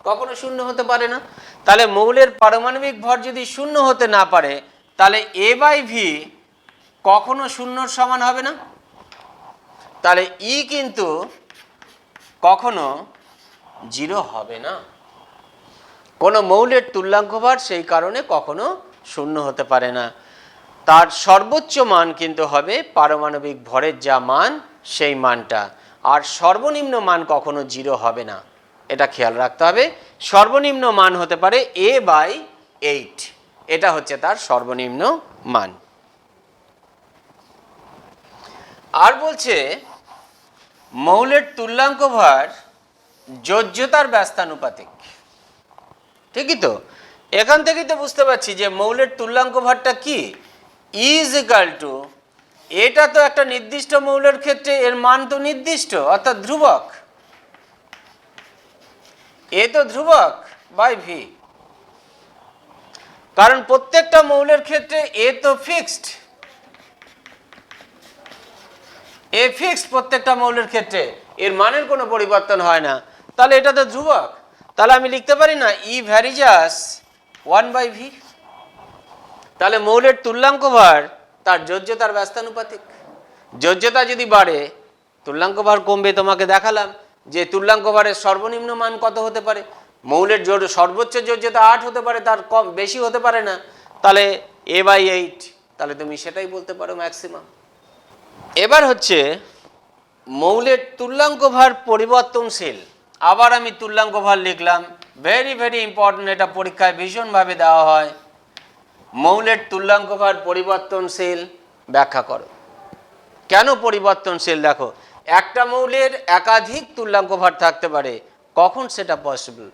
কখনো শূন্য হতে পারে না। তাহলে মৌলের পারমাণবিক ভর যদি শূন্য হতে না পারে, তাহলে এ বাই ভি কখনো শূন্যর সমান হবে না। তাহলে ই কিন্তু কখনো 0 হবে না। কোনো মৌলের তুল্যাঙ্ক ভার সেই কারণে কখনো শূন্য হতে পারে না, তার সর্বোচ্চ মান কিন্তু হবে পারমাণবিক ভরের যা মান সেই মানটা, আর সর্বনিম্ন মান কখনো 0 হবে না, এটা খেয়াল রাখতে হবে। সর্বনিম্ন মান হতে পারে এ বাই 8, এটা হচ্ছে তার সর্বনিম্ন মান। আর বলছে মৌলের তুল্যাঙ্ক ভার যোজ্যতার ব্যস্তানুপাতিক। ঠিকই তো, এখান থেকেই তো বুঝতে পারছি যে মৌলের তুল্যাঙ্ক ভারটা কি, ইজ ইকাল টু, এটা তো একটা নির্দিষ্ট মৌলের ক্ষেত্রে এর মান তো নির্দিষ্ট অর্থাৎ ধ্রুবক, এ তো ধ্রুবক বাই ভি, কারণ প্রত্যেকটা মৌলের ক্ষেত্রে এ তো ফিক্সড, এ ফিক্সড প্রত্যেকটা মৌলের ক্ষেত্রে, এর মানের কোনো পরিবর্তন হয় না, তাহলে এটা তো ধ্রুবক। তাহলে আমি লিখতে পারি না ই ভ্যারিজাস 1 বাই ভি। তাহলে মৌলের তুল্যাঙ্ক ভার তার যোজ্যতার ব্যস্তানুপাতিক। যোজ্যতা যদি বাড়ে তুল্যাঙ্ক ভার কমবে। তোমাকে দেখালাম যে তুল্যাঙ্ক ভারের সর্বনিম্ন মান কত হতে পারে, মৌলের সর্বোচ্চ যোজ্যতা 8 হতে পারে, তার কম বেশি হতে পারে না, তাহলে এ বাই 8, তাহলে তুমি সেটাই বলতে পারো ম্যাক্সিমাম। এবার হচ্ছে মৌলের তুল্যাঙ্ক ভার পরিবর্তনশীল। আবার আমি তুল্যাঙ্ক ভার লিখলাম, ভেরি ভেরি ইম্পর্টেন্ট, এটা পরীক্ষায় ভীষণভাবে দেওয়া হয়। মৌলের তুল্যাঙ্ক ভার পরিবর্তনশীল, ব্যাখ্যা করো কেন পরিবর্তনশীল। দেখো, একটা মৌলের একাধিক তুল্যাঙ্ক ভার থাকতে পারে, কখন সেটা পসিবল?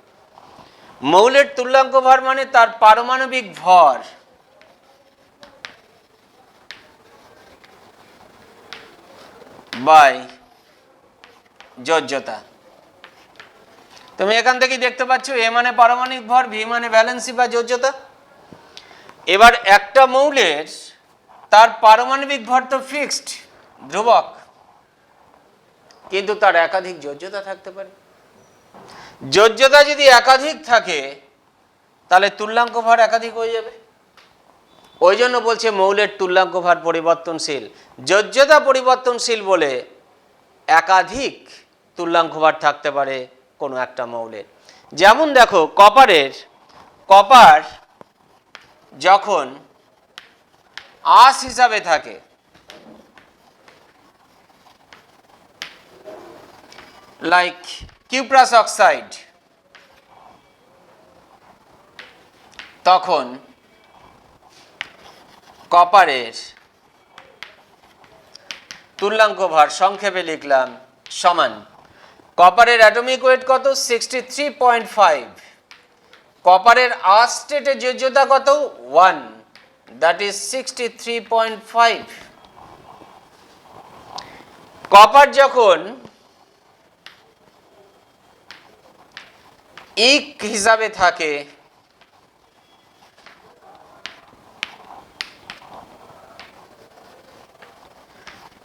মৌলের তুল্যাঙ্ক ভার মানে তার পারমাণবিক ভর বাই যোজ্যতা। তুমি এখান থেকে দেখতে পাচ্ছ এ মানে পারমাণবিক ভর, ভি মানে ভ্যালেন্সি বা যোজ্যতা। এবার একটা মৌলের তার পারমাণবিক ভর তো ফিক্সড ধ্রুবক, কিন্তু তার একাধিক যোজ্যতা থাকতে পারে। যোজ্যতা যদি একাধিক থাকে তাহলে তুল্যাঙ্ক ভার একাধিক হয়ে যাবে। ওই জন্য বলছে মৌলের তুল্যাঙ্ক ভার পরিবর্তনশীল। যোজ্যতা পরিবর্তনশীল বলে একাধিক তুল্যাঙ্ক ভার থাকতে পারে কোনো একটা মৌলের। যেমন দেখো কপার যখন আঁশ হিসাবে থাকে, লাইক কিউপ্রাস অক্সাইড, তখন কপারের তুল্যাঙ্ক ভার সংক্ষেপে লিখলাম সমান কপারের অ্যাটমিক ওয়েট কত 63.5, কপারের আর স্টেটে যোজ্যতা কত 1, দ্যাট ইজ 63.5। কপার যখন ইক হিসাবে থাকে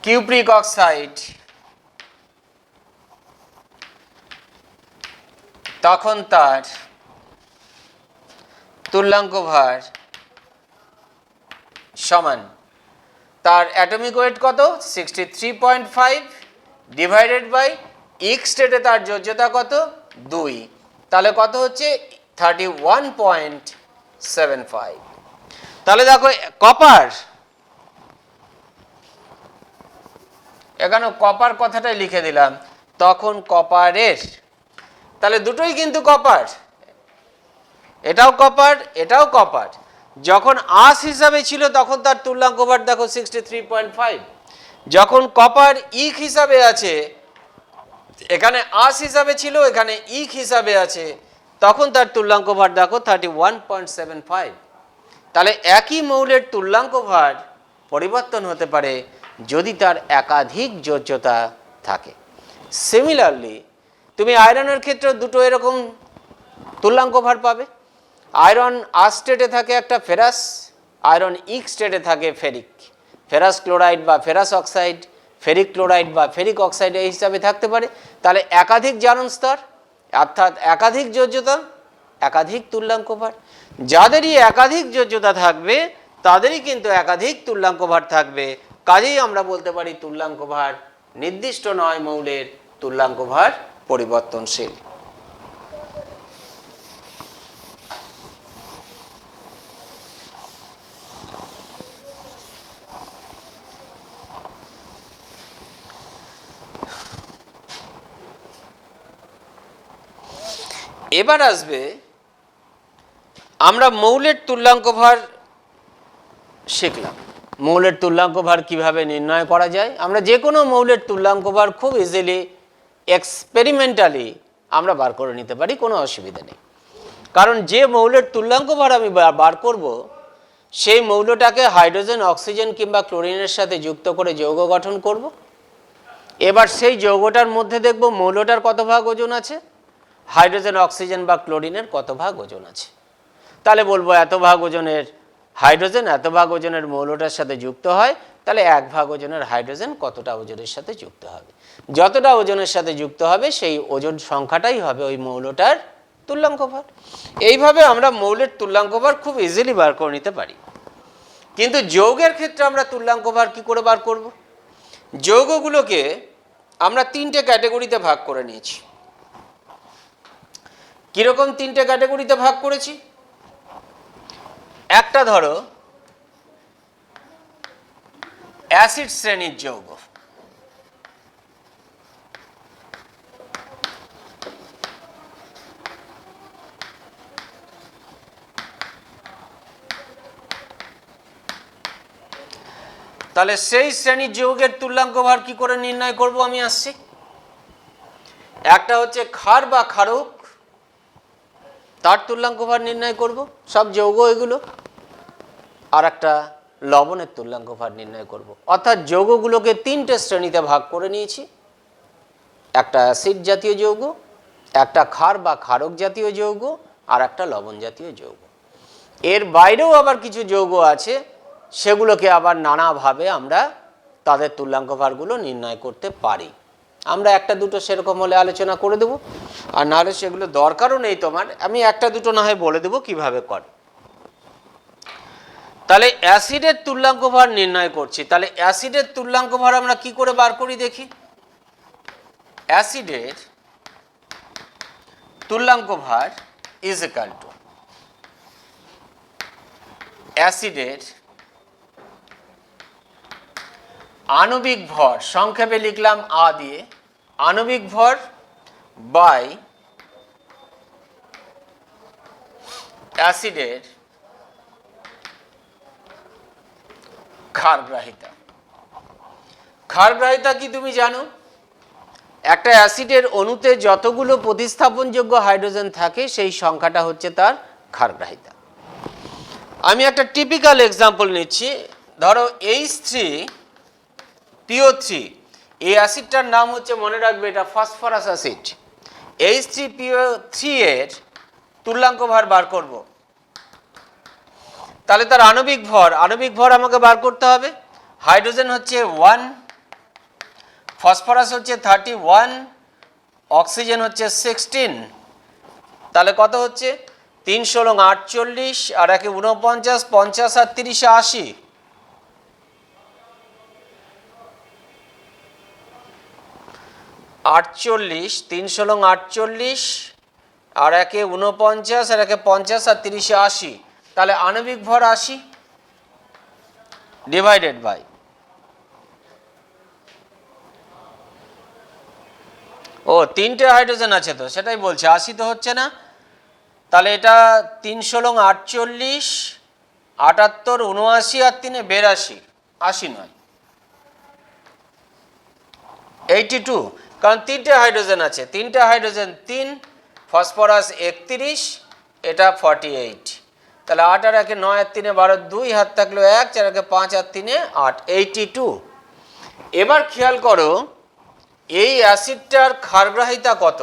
কিউপ্রিক অক্সাইড, তখন তার তুল্যাঙ্ক ভার সমান তার অ্যাটমিক ওয়েট কত 63.5 ডিভাইডেড বাই ইক স্টেটে তার যোজ্যতা কত 2, তাহলে কত হচ্ছে 31.75। তাহলে দেখো কপার, এখানে কপার কথাটাই লিখে দিলাম, তখন কপারের, তাহলে দুটোই কিন্তু কপার, এটাও কপার এটাও কপার। যখন আঁশ হিসাবে ছিল তখন তার তুল্যাঙ্ক ভার দেখো 63.5, যখন কপার ইক হিসাবে আছে, এখানে আঁশ হিসাবে ছিল এখানে ইক হিসাবে আছে, তখন তার তুল্যাঙ্ক ভার দেখো 31.75। তাহলে একই মৌলের তুল্যাঙ্ক ভার পরিবর্তন হতে পারে যদি তার একাধিক যোজ্যতা থাকে। সিমিলারলি তুমি আয়রনের ক্ষেত্রে দুটো এরকম তুল্যাঙ্ক ভার পাবে। আয়রন আর স্টেটে থাকে একটা ফেরাস, আয়রন ইক স্টেটে থাকে ফেরিক, ফেরাস ক্লোরাইড বা ফেরাস অক্সাইড, ফেরিক ক্লোরাইড বা ফেরিক অক্সাইড এই হিসাবে থাকতে পারে। তাহলে একাধিক জারণ স্তর অর্থাৎ একাধিক যোজ্যতা, একাধিক তুল্যাঙ্ক ভার। যাদেরই একাধিক যোজ্যতা থাকবে তাদেরই কিন্তু একাধিক তুল্যাঙ্ক ভার থাকবে। কাজেই আমরা বলতে পারি তুল্যাঙ্ক ভার নির্দিষ্ট নয়, মৌলের তুল্যাঙ্ক ভার পরিবর্তনশীল। এবার আসবে আমরা মৌলের তুল্যাঙ্ক ভার শিখলাম। মৌলের তুল্যাঙ্ক ভার কিভাবে নির্ণয় করা যায়? আমরা যে কোনো মৌলের তুল্যাঙ্ক ভার খুব ইজিলি এক্সপেরিমেন্টালি আমরা বার করে নিতে পারি, কোনো অসুবিধা নেই। কারণ যে মৌলের তুল্যাঙ্ক ভার আমি বার করব সেই মৌলটাকে হাইড্রোজেন, অক্সিজেন কিংবা ক্লোরিনের সাথে যুক্ত করে যৌগ গঠন করব। এবার সেই যৌগটার মধ্যে দেখব মৌলটার কত ভাগ ওজন আছে, হাইড্রোজেন, অক্সিজেন বা ক্লোরিনের কত ভাগ ওজন আছে। তাহলে বলবো এত ভাগ ওজনের হাইড্রোজেন এত ভাগ ওজনের মৌলটার সাথে যুক্ত হয়, তাহলে 1 ভাগ ওজনের হাইড্রোজেন কতটা ওজনের সাথে যুক্ত হবে। যতটা ওজনের সাথে যুক্ত হবে সেই ওজন সংখ্যাটাই হবে ওই মৌলটার তুল্যাঙ্ক ভার। এইভাবে আমরা মৌলের তুল্যাঙ্ক ভার খুব ইজিলি বার করে নিতে পারি। কিন্তু যৌগের ক্ষেত্রে আমরা তুল্যাঙ্ক ভার কী করে বার করব? যৌগগুলোকে আমরা 3টে ক্যাটাগরিতে ভাগ করে নিয়েছি। কীরকম 3টে ক্যাটাগরিতে ভাগ করেছি? একটা ধরো অ্যাসিড শ্রেণীর যৌগ, তাহলে সেই শ্রেণীর যৌগের তুল্যাঙ্ক ভার কি করে নির্ণয় করব আমি আসছি। একটা হচ্ছে ক্ষার বা ক্ষারক, তার তুল্যাঙ্ক ভার নির্ণয় করব, সব যৌগ এগুলো। আর একটা লবণের তুল্যাঙ্ক ভার নির্ণয় করব। অর্থাৎ যৌগগুলোকে 3টে শ্রেণীতে ভাগ করে নিয়েছি। একটা অ্যাসিড জাতীয় যৌগ, একটা ক্ষার বা ক্ষারক জাতীয় যৌগ, আর একটা লবণ জাতীয় যৌগ। এর বাইরেও আবার কিছু যৌগ আছে, সেগুলোকে আবার নানাভাবে আমরা তাদের তুল্যাঙ্ক ভারগুলো নির্ণয় করতে পারি। আমরা একটা দুটো সেরকম হলে আলোচনা করে দেবো, আর নাহলে সেগুলো দরকারও নেই তোমার, আমি একটা দুটো না হয় বলে দেবো কিভাবে করে। তাহলে অ্যাসিডের তুল্যাঙ্ক ভার নির্ণয় করছি। তাহলে অ্যাসিডের তুল্যাঙ্ক ভার আমরা কি করে বার করি দেখি। অ্যাসিডের তুল্যাঙ্ক ভার ইজ ইকুয়াল টু অ্যাসিডের আণবিক ভর, সংক্ষেপে লিখলাম আ দিয়ে, আণবিক ভর বাই অ্যাসিডের ক্ষারগ্রাহিতা। ক্ষারগ্রাহিতা কি তুমি জানো? একটা অ্যাসিডের অণুতে যতগুলো প্রতিস্থাপনযোগ্য হাইড্রোজেন থাকে সেই সংখ্যাটা হচ্ছে তার ক্ষারগ্রাহিতা। আমি একটা টিপিক্যাল এক্সাম্পল নিচ্ছি। ধরো H3PO3, এই অ্যাসিডটার নাম হচ্ছে, মনে রাখবে এটা ফসফরাস অ্যাসিড। H3PO3 এর তুল্যাঙ্ক ভার বার করব, তাহলে তার আণবিক ভর আমাকে বার করতে হবে। হাইড্রোজেন হচ্ছে 1, ফসফরাস হচ্ছে 31, অক্সিজেন হচ্ছে 16। তাহলে কত হচ্ছে? 3 × 48, আর 1 × 49, 50 আর 30 80। আটচল্লিশ, 3 × 48, আর 1 × 49, আর 1 × 50 আর 30 80। তাহলে আণবিক ভর 80 ডিভাইডেড বাই, ও 3টে হাইড্রোজেন আছে তো সেটাই বলছে, 80 তো হচ্ছে না। তাহলে এটা 3 × 48, 78, 79 আর 3 82, 80 নয় 82, কারণ 3টে হাইড্রোজেন আছে। 3টে হাইড্রোজেন 3, ফসফরাস 31, এটা 48। তাহলে 8 আর 1 9 আর 3 12, 2 হাত থাকলো 1, 4 আর 5 আর 3 8, 82। এবার খেয়াল করো এই অ্যাসিডটার ক্ষারগ্রাহিতা কত?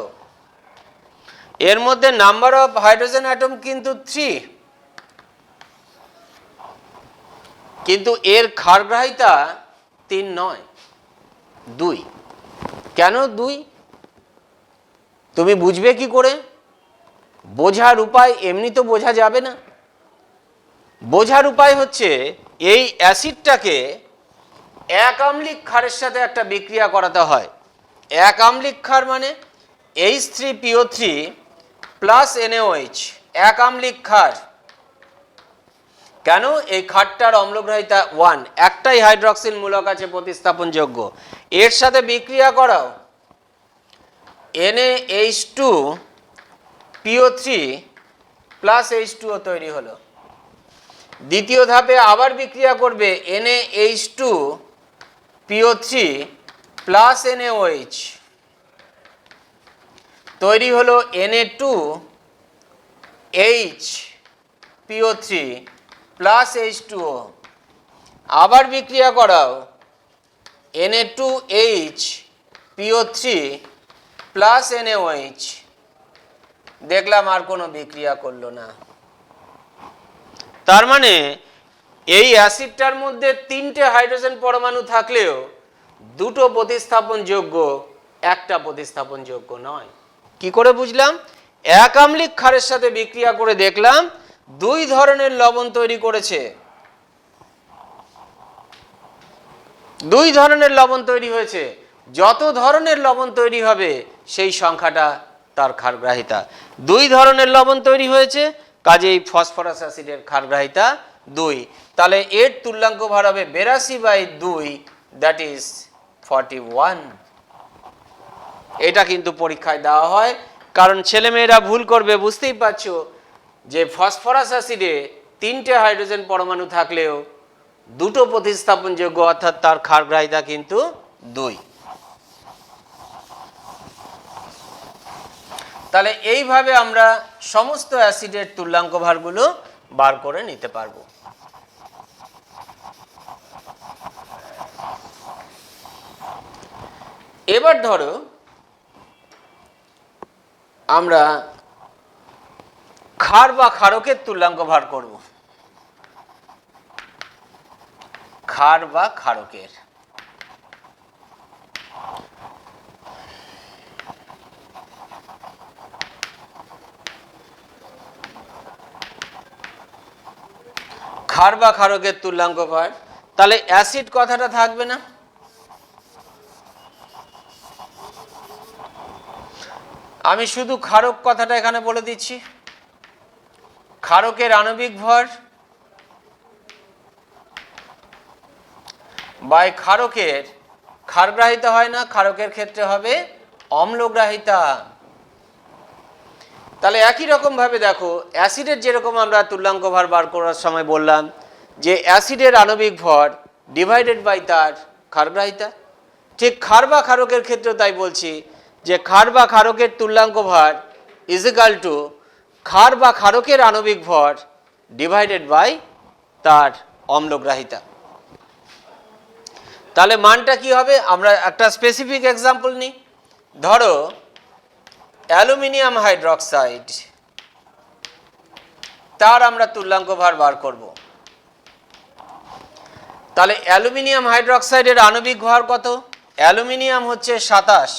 এর মধ্যে নাম্বার অফ হাইড্রোজেন অ্যাটম কিন্তু 3, কিন্তু এর ক্ষারগ্রাহিতা 3 নয়, 2। কেন 2? তুমি বুঝবে কি করে? বোঝার উপায়, এমনি তো বোঝা যাবে না। বোঝার উপায় হচ্ছে এই অ্যাসিডটাকে এক আম্লিক ক্ষারের সাথে একটা বিক্রিয়া করাতে হয়। এক আম্লিক ক্ষার মানে H3PO3 প্লাস NaOH, এক আম্লিক ক্ষার। কেন? এই ক্ষারটার অম্লগ্রাহিতা 1, একটাই হাইড্রক্সিল মূলক আছে প্রতিস্থাপনযোগ্য। এর সাথে বিক্রিয়া করাও, NaH2PO3 প্লাস H2O তৈরি হলো। দ্বিতীয় ধাপে আবার বিক্রিয়া করবে, NaH2PO3 প্লাস NaOH, তৈরি হলো Na2HPO3 প্লাস H2O। আবার বিক্রিয়া করাও, Na2HPO3 প্লাস NaOH। দেখলাম আর কোনো বিক্রিয়া করলো না। তার মানে এই অ্যাসিডটার মধ্যে 3টে হাইড্রোজেন পরমাণু থাকলেও 2টো প্রতিস্থাপনযোগ্য, একটা প্রতিস্থাপনযোগ্য নয়। কি করে বুঝলাম? এক আম্লিক ক্ষারের সাথে বিক্রিয়া করে দেখলাম 2 ধরনের লবণ তৈরি করেছে। 2 ধরনের লবণ তৈরি হয়েছে। যত ধরনের লবণ তৈরি হবে সেই সংখ্যাটা তার ক্ষারগ্রাহিতা। 2 ধরনের লবণ তৈরি হয়েছে, কাজেই ফসফরাস অ্যাসিডের ক্ষারগ্রাহিতা 2। তাহলে এর তুল্যাঙ্ক ভার হবে 82/2, দ্যাট ইজ 41। এটা কিন্তু পরীক্ষায় দেওয়া হয়, কারণ ছেলেমেয়েরা ভুল করবে, বুঝতেই পারছো যে ফসফরাস অ্যাসিডে 3টে হাইড্রোজেন পরমাণু থাকলেও 2টো প্রতিস্থাপনযোগ্য, অর্থাৎ তার ক্ষারগ্রাহিতা কিন্তু 2। তাহলে এইভাবে আমরা সমস্ত অ্যাসিডের তুল্যাঙ্ক ভারগুলো বার করে নিতে পারবো। এবার ধরো আমরা ক্ষার বা ক্ষারকের তুল্যাঙ্ক ভার করব। ক্ষার বা ক্ষারকের, ক্ষার বা ক্ষারকের তুল্যাঙ্ক ভার। তাহলে অ্যাসিড কথাটা থাকবে না, আমি শুধু ক্ষারক কথাটা এখানে বলে দিচ্ছি। ক্ষারকের আণবিক ভর বাই ক্ষারকের ক্ষারগ্রাহিতা হয় না, ক্ষারকের ক্ষেত্রে হবে অম্লগ্রাহিতা। তাহলে একই রকম ভাবে দেখো, অ্যাসিডের যেরকম আমরা তুল্যাঙ্ক ভার বার করার সময় বললাম যে অ্যাসিডের আণবিক ভর ডিভাইডেড বাই তার ক্ষারগ্রাহিতা। ঠিক ক্ষার বা ক্ষারকের ক্ষেত্রে তাই বলছি যে ক্ষার বা ক্ষারকের তুল্যাঙ্ক ভর ইজ ইকাল টু ক্ষার বা ক্ষারকের আণবিক ভর ডিভাইডেড বাই তার অম্লগ্রাহিতা। তাহলে মানটা কি হবে? আমরা একটা স্পেসিফিক এক্সাম্পল নিই। ধরো অ্যালুমিনিয়াম হাইড্রক্সাইড, তার আমরা তুল্যাঙ্ক ভর বার করব। তাহলে অ্যালুমিনিয়াম হাইড্রক্সাইডের আণবিক ভর কত? অ্যালুমিনিয়াম হচ্ছে 27,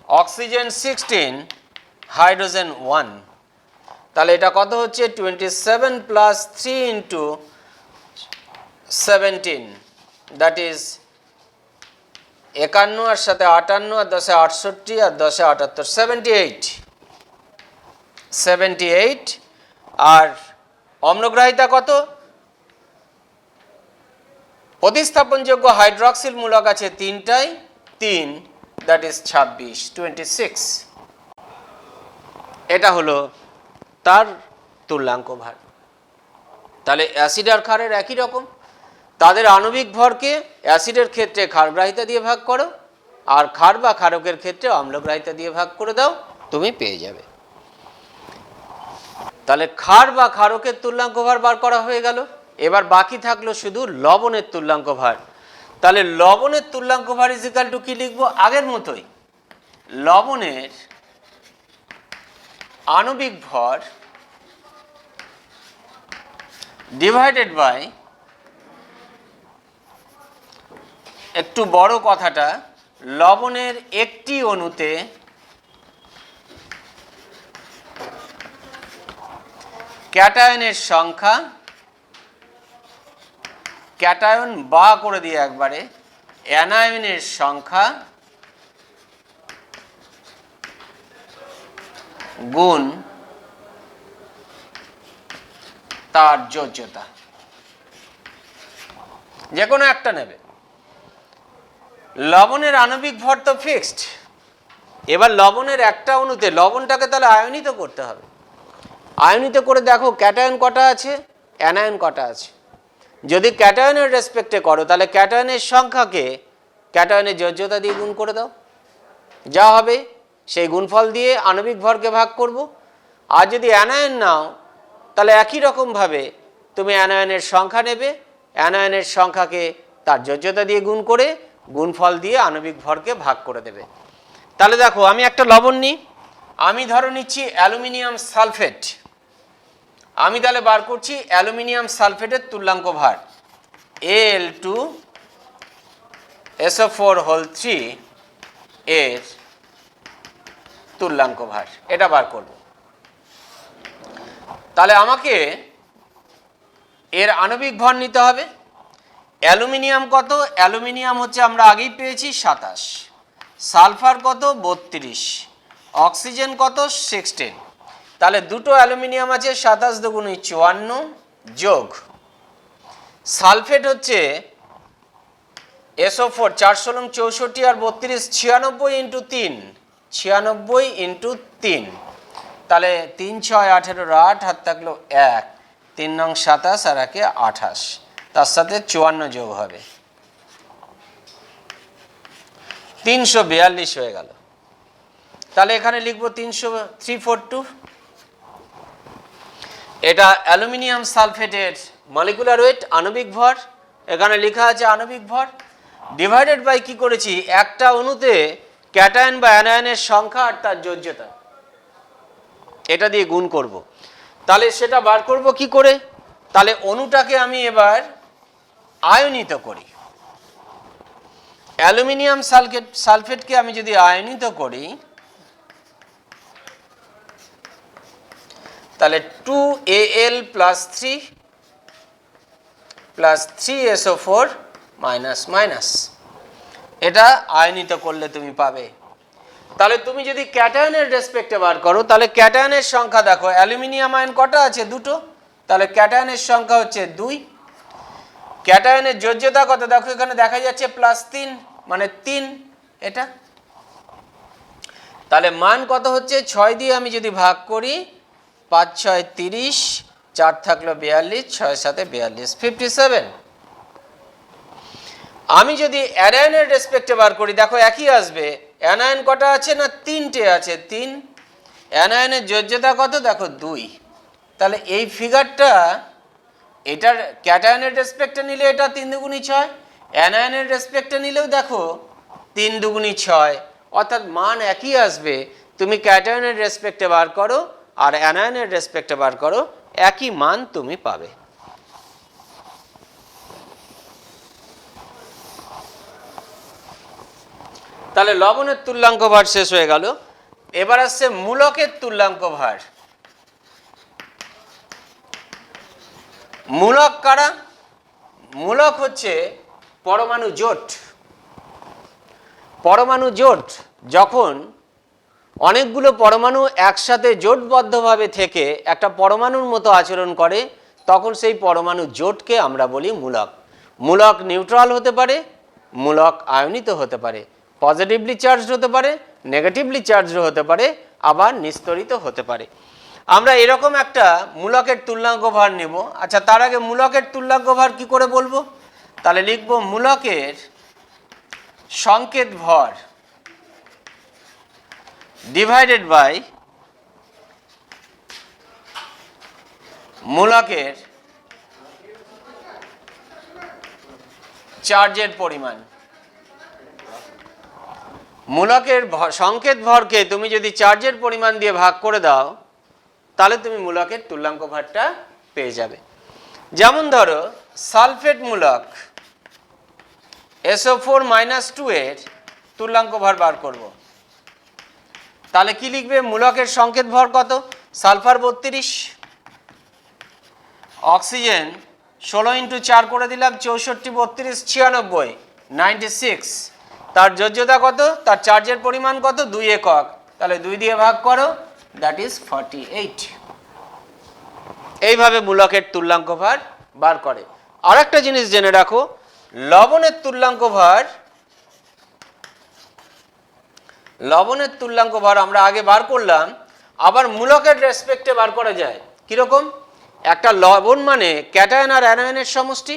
অক্সিজেন 16, হাইড্রোজেন 1। তাহলে এটা কত হচ্ছে? 27 প্লাস 3 ইন্টু 17, দ্যাট ইজ 51, আর সাথে 58, আর 10 এ 68, আর 10 এ 78, 78। আর অম্লগ্রাহিতা কত? প্রতিস্থাপনযোগ্য হাইড্রক্সিল মূলক আছে 3টাই, 3, দ্যাট ইজ 26। এটা হলো তার তুল্যাঙ্ক ভর। তাহলে অ্যাসিড আর ক্ষারের একই রকম, তাদের আণবিক ভরকে অ্যাসিডের ক্ষেত্রে ক্ষারগ্রাহিতা দিয়ে ভাগ করো, আর ক্ষার বা ক্ষারকের ক্ষেত্রে অম্লগ্রাহিতা দিয়ে ভাগ করে দাও, তুমি পেয়ে যাবে। তাহলে ক্ষার বা ক্ষারকের তুল্যাঙ্ক ভর বার করা হয়ে গেল। এবার বাকি থাকলো শুধু লবণের তুল্যাঙ্ক ভর। তাহলে লবণের তুল্যাঙ্ক ভর ইজ ইকাল টু কি লিখবো? আগের মতোই, লবণের আণবিক ভর ডিভাইডেড বাই, একটু বড় কথাটা, লবণের একটি অণুতে ক্যাটায়নের সংখ্যা, ক্যাটায়ন বা করে দিয়ে একবারে, অ্যানায়নের সংখ্যা গুণ তার যোজ্যতা, যে কোনো একটা নেবে। লবণের আণবিক ভর তো ফিক্সড। এবার লবণের একটা অণুতে লবণটাকে তাহলে আয়নিত করতে হবে। আয়নিত করে দেখো ক্যাটায়ন কটা আছে, অ্যানায়ন কটা আছে। যদি ক্যাটায়নের রেসপেক্টে করো তাহলে ক্যাটায়নের সংখ্যাকে ক্যাটায়নের যোজ্যতা দিয়ে গুণ করে দাও, যা হবে সেই গুণফল দিয়ে আণবিক ভরকে ভাগ করব। আর যদি অ্যানায়ন নাও তাহলে একই রকমভাবে তুমি অ্যানায়নের সংখ্যা নেবে, অ্যানায়নের সংখ্যাকে তার যোজ্যতা দিয়ে গুণ করে গুণফল দিয়ে আণবিক ভরকে ভাগ করে দেবে। তাহলে দেখো আমি একটা লবণ নিই, আমি ধরো নিচ্ছি অ্যালুমিনিয়াম সালফেট। আমি তাহলে বার করছি অ্যালুমিনিয়াম সালফেটের তুল্যাঙ্ক ভর Al2SO4 এর তুল্যাঙ্ক ভর, এটা বার করব। তাহলে আমাকে এর আণবিক ভর নিতে হবে। অ্যালুমিনিয়াম কত? অ্যালুমিনিয়াম হচ্ছে আমরা আগেই পেয়েছি 27, সালফার কত? 32, অক্সিজেন কত? 16। তাহলে দুটো অ্যালুমিনিয়াম আছে, 27 দুগুণে 54 যোগ সালফেট হচ্ছে SO4, 4 × 64 আর 32, 96 ইন্টু 3, 96 ইন্টু 3। তাহলে 3 × 6 = 18, 8 হাত থাকলো 1, 3 নং 27 আর 1 28, তার সাথে 54 যোগ হবে, 342 হয়ে গেল। তাহলে এখানে লিখবো 342। এটা অ্যালুমিনিয়াম সালফেটের মলিকুলার ওয়েট, আণবিক ভর, এখানে লেখা আছে আণবিক ভর, ডিভাইডেড বাই কি করেছি? একটা অণুতে ক্যাটায়ন বা অ্যানায়নের সংখ্যা আর তার যোজ্যতা, এটা দিয়ে গুণ করব। তাহলে সেটা বার করব কি করে? তাহলে অণুটাকে আমি এবার আয়নিত করি। অ্যালুমিনিয়াম সালফেটকে আমি যদি আয়নিত করি তাহলে 2Al + 3 + 3SO4 - এটা আয়নিত করলে তুমি পাবে। তাহলে তুমি যদি ক্যাটায়নের রেসপেক্টে বার করো তাহলে ক্যাটায়নের সংখ্যা দেখো, অ্যালুমিনিয়াম আয়ন কটা আছে? দুটো, তাহলে ক্যাটায়নের সংখ্যা হচ্ছে 2। ক্যাটায়নের যোজ্যতা কত দেখো, এখানে দেখা যাচ্ছে +3 মানে 3 এটা। তাহলে মান কত হচ্ছে? 6 দিয়ে আমি যদি ভাগ করি, 5 × 6 = 30, 4 থাকলো 42, 6 × 7 = 42, 57। আমি যদি অ্যানায়নের রেসপেক্টে বার করি, দেখো একই আসবে। অ্যানায়ন কটা আছে না 3টে আছে, 3। অ্যানায়নের যোজ্যতা কত, দেখো 2। তাহলে এই ফিগারটা এটার ক্যাটায়নের রেসপেক্টে নিলে এটা 3 দুগুণী 6, অ্যানায়নের রেসপেক্টে নিলেও দেখো 3 দুগুণী 6, অর্থাৎ মান একই আসবে। তুমি ক্যাটায়নের রেসপেক্টে বার করো আর অ্যানায়নের রেসপেক্টে বার করো, একই মান তুমি পাবে। তাহলে লবণের তুল্যাঙ্ক ভার শেষ হয়ে গেল। এবার আসছে মূলকের তুল্যাঙ্ক ভার। মূলক কারা? মূলক হচ্ছে পরমাণু জোট। পরমাণু জোট যখন অনেকগুলো পরমাণু একসাথে জোটবদ্ধভাবে থেকে একটা পরমাণুর মতো আচরণ করে, তখন সেই পরমাণু জোটকে আমরা বলি মূলক। মূলক নিউট্রাল হতে পারে, মূলক আয়নিত হতে পারে, পজিটিভলি চার্জড হতে পারে, নেগেটিভলি চার্জড হতে পারে, আবার নিস্তরিত হতে পারে। আমরা এরকম একটা মূলকের তুল্যাঙ্ক ভার নেব। আচ্ছা, তার আগে মূলকের তুল্যাঙ্ক ভার কি করে বলবো? তাহলে লিখব মূলকের সংকেত ভর ডিভাইডেড বাই মূলকের চার্জের পরিমাণ। মূলকের সংকেত ভরকে তুমি যদি চার্জের পরিমাণ দিয়ে ভাগ করে দাও, তাহলে তুমি মূলকের তুল্যাঙ্ক ভারটা পেয়ে যাবে। যেমন ধরো সালফেট মূলক SO4-2 এর তুল্যাঙ্ক ভর বার করব। তাহলে কি লিখবে? মূলকের সংকেত ভর কত? সালফার 32, অক্সিজেন 16 × 4 করে দিলাম, 64, 32, 96, 96। তার যোজ্যতা কত? তার চার্জের পরিমাণ কত? 2 একক। তাহলে 2 দিয়ে ভাগ করো, দ্যাট ইজ 48। এইভাবে মূলকের তুল্যাঙ্ক ভার বার করে। আর একটা জিনিস জেনে রাখো, লবণের তুল্যাঙ্ক ভার, লবণের তুল্যাঙ্ক ভার আমরা আগে বার করলাম, আবার মূলকের রেসপেক্টে বার করা যায়। কিরকম? একটা লবণ মানে ক্যাটায়ন আর অ্যানায়নের সমষ্টি।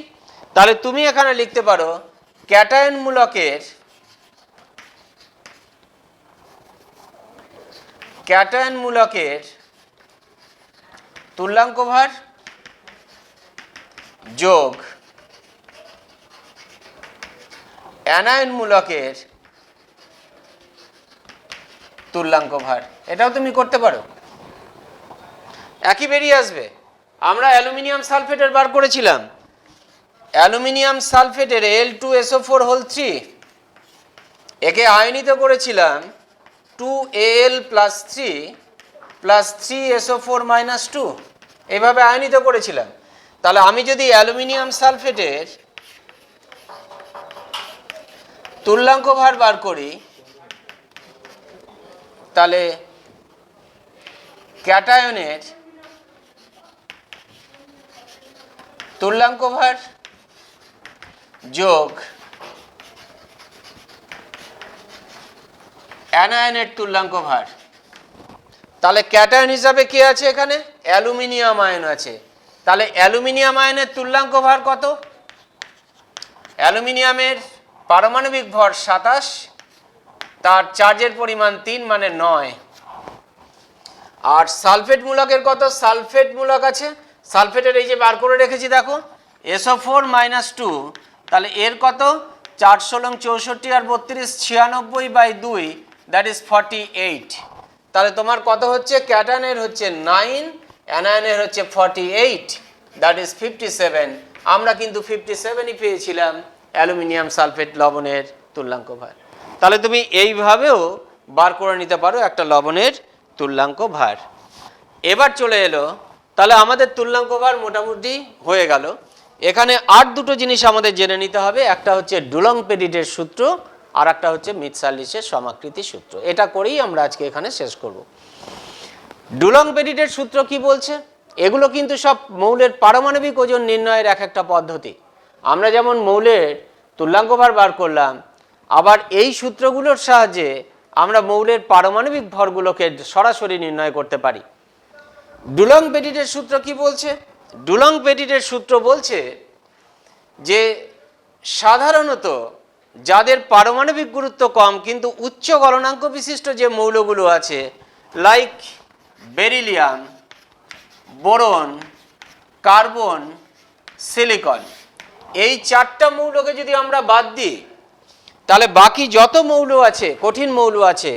তাহলে তুমি এখানে লিখতে পারো ক্যাটায়ন মূলকের তুল্যাঙ্ক ভার যোগ অ্যানায়ন মূলকের তুল্যাঙ্ক ভার। এটাও তুমি করতে পারো, একই বেরিয়ে আসবে। আমরা অ্যালুমিনিয়াম সালফেটের বার করেছিলাম। অ্যালুমিনিয়াম সালফেটের Al2SO4 3, একে আয়নিত করেছিলাম 2Al+3 3SO4-2, এইভাবে আয়নিত করেছিলাম। তাহলে আমি যদি অ্যালুমিনিয়াম সালফেটের তুল্যাঙ্ক ভার বার করি, তাহলে ক্যাটায়নের তুল্যাঙ্ক ভার যোগ অ্যানায়নের তুল্যাঙ্ক ভার। তাহলে ক্যাটায়ন হিসাবে কি আছে এখানে? অ্যালুমিনিয়াম আয়ন আছে। তাহলে অ্যালুমিনিয়াম আয়নের তুল্যাঙ্ক ভার কত? অ্যালুমিনিয়ামের পারমাণবিক ভর 27, তার চার্জের পরিমাণ 3 মানে 9। আর সালফেট মূলকের কত? সালফেট মূলক আছে, সালফেটের এই যে বার করে রেখেছি দেখো SO4-2, তাহলে এর কত? 4, 16, 64 আর 32, 96/2, দ্যাট ইজ 48। তাহলে তোমার কত হচ্ছে? ক্যাটায়নের হচ্ছে 9, অ্যানায়নের হচ্ছে 48, দ্যাট ইজ 57। আমরা কিন্তু 57ই পেয়েছিলাম অ্যালুমিনিয়াম সালফেট লবণের তুল্যাঙ্ক ভার। তাহলে তুমি এইভাবেও বার করে নিতে পারো একটা লবণের তুল্যাঙ্ক ভার। এবার চলে এলো, তাহলে আমাদের তুল্যাঙ্ক ভার মোটামুটি হয়ে গেল। এখানে আর দুটো জিনিস আমাদের জেনে নিতে হবে। একটা হচ্ছে ডুলং-পেটিটের সূত্র, আর একটা হচ্ছে মিৎসালিসের সমাকৃতি সূত্র। এটা করেই আমরা আজকে এখানে শেষ করব। ডুলং-পেটিটের সূত্র কি বলছে? এগুলো কিন্তু সব মৌলের পারমাণবিক ওজন নির্ণয়ের এক একটা পদ্ধতি। আমরা যেমন মৌলের তুল্যাঙ্ক ভার বার করলাম, আবার এই সূত্রগুলোর সাহায্যে আমরা মৌলের পারমাণবিক ভরগুলোকে সরাসরি নির্ণয় করতে পারি। ডুলং-পেটিটের সূত্র কি বলছে? ডুলং-পেটিটের সূত্র বলছে যে সাধারণত যাদের পারমাণবিক গুরুত্ব কম কিন্তু উচ্চ গলনাঙ্ক বিশিষ্ট যে মৌলগুলো আছে, like beryllium, boron, carbon, silicon, এই চারটা মৌলকে যদি আমরা বাদ দিই, তাহলে বাকি যত মৌল আছে, কঠিন মৌল আছে,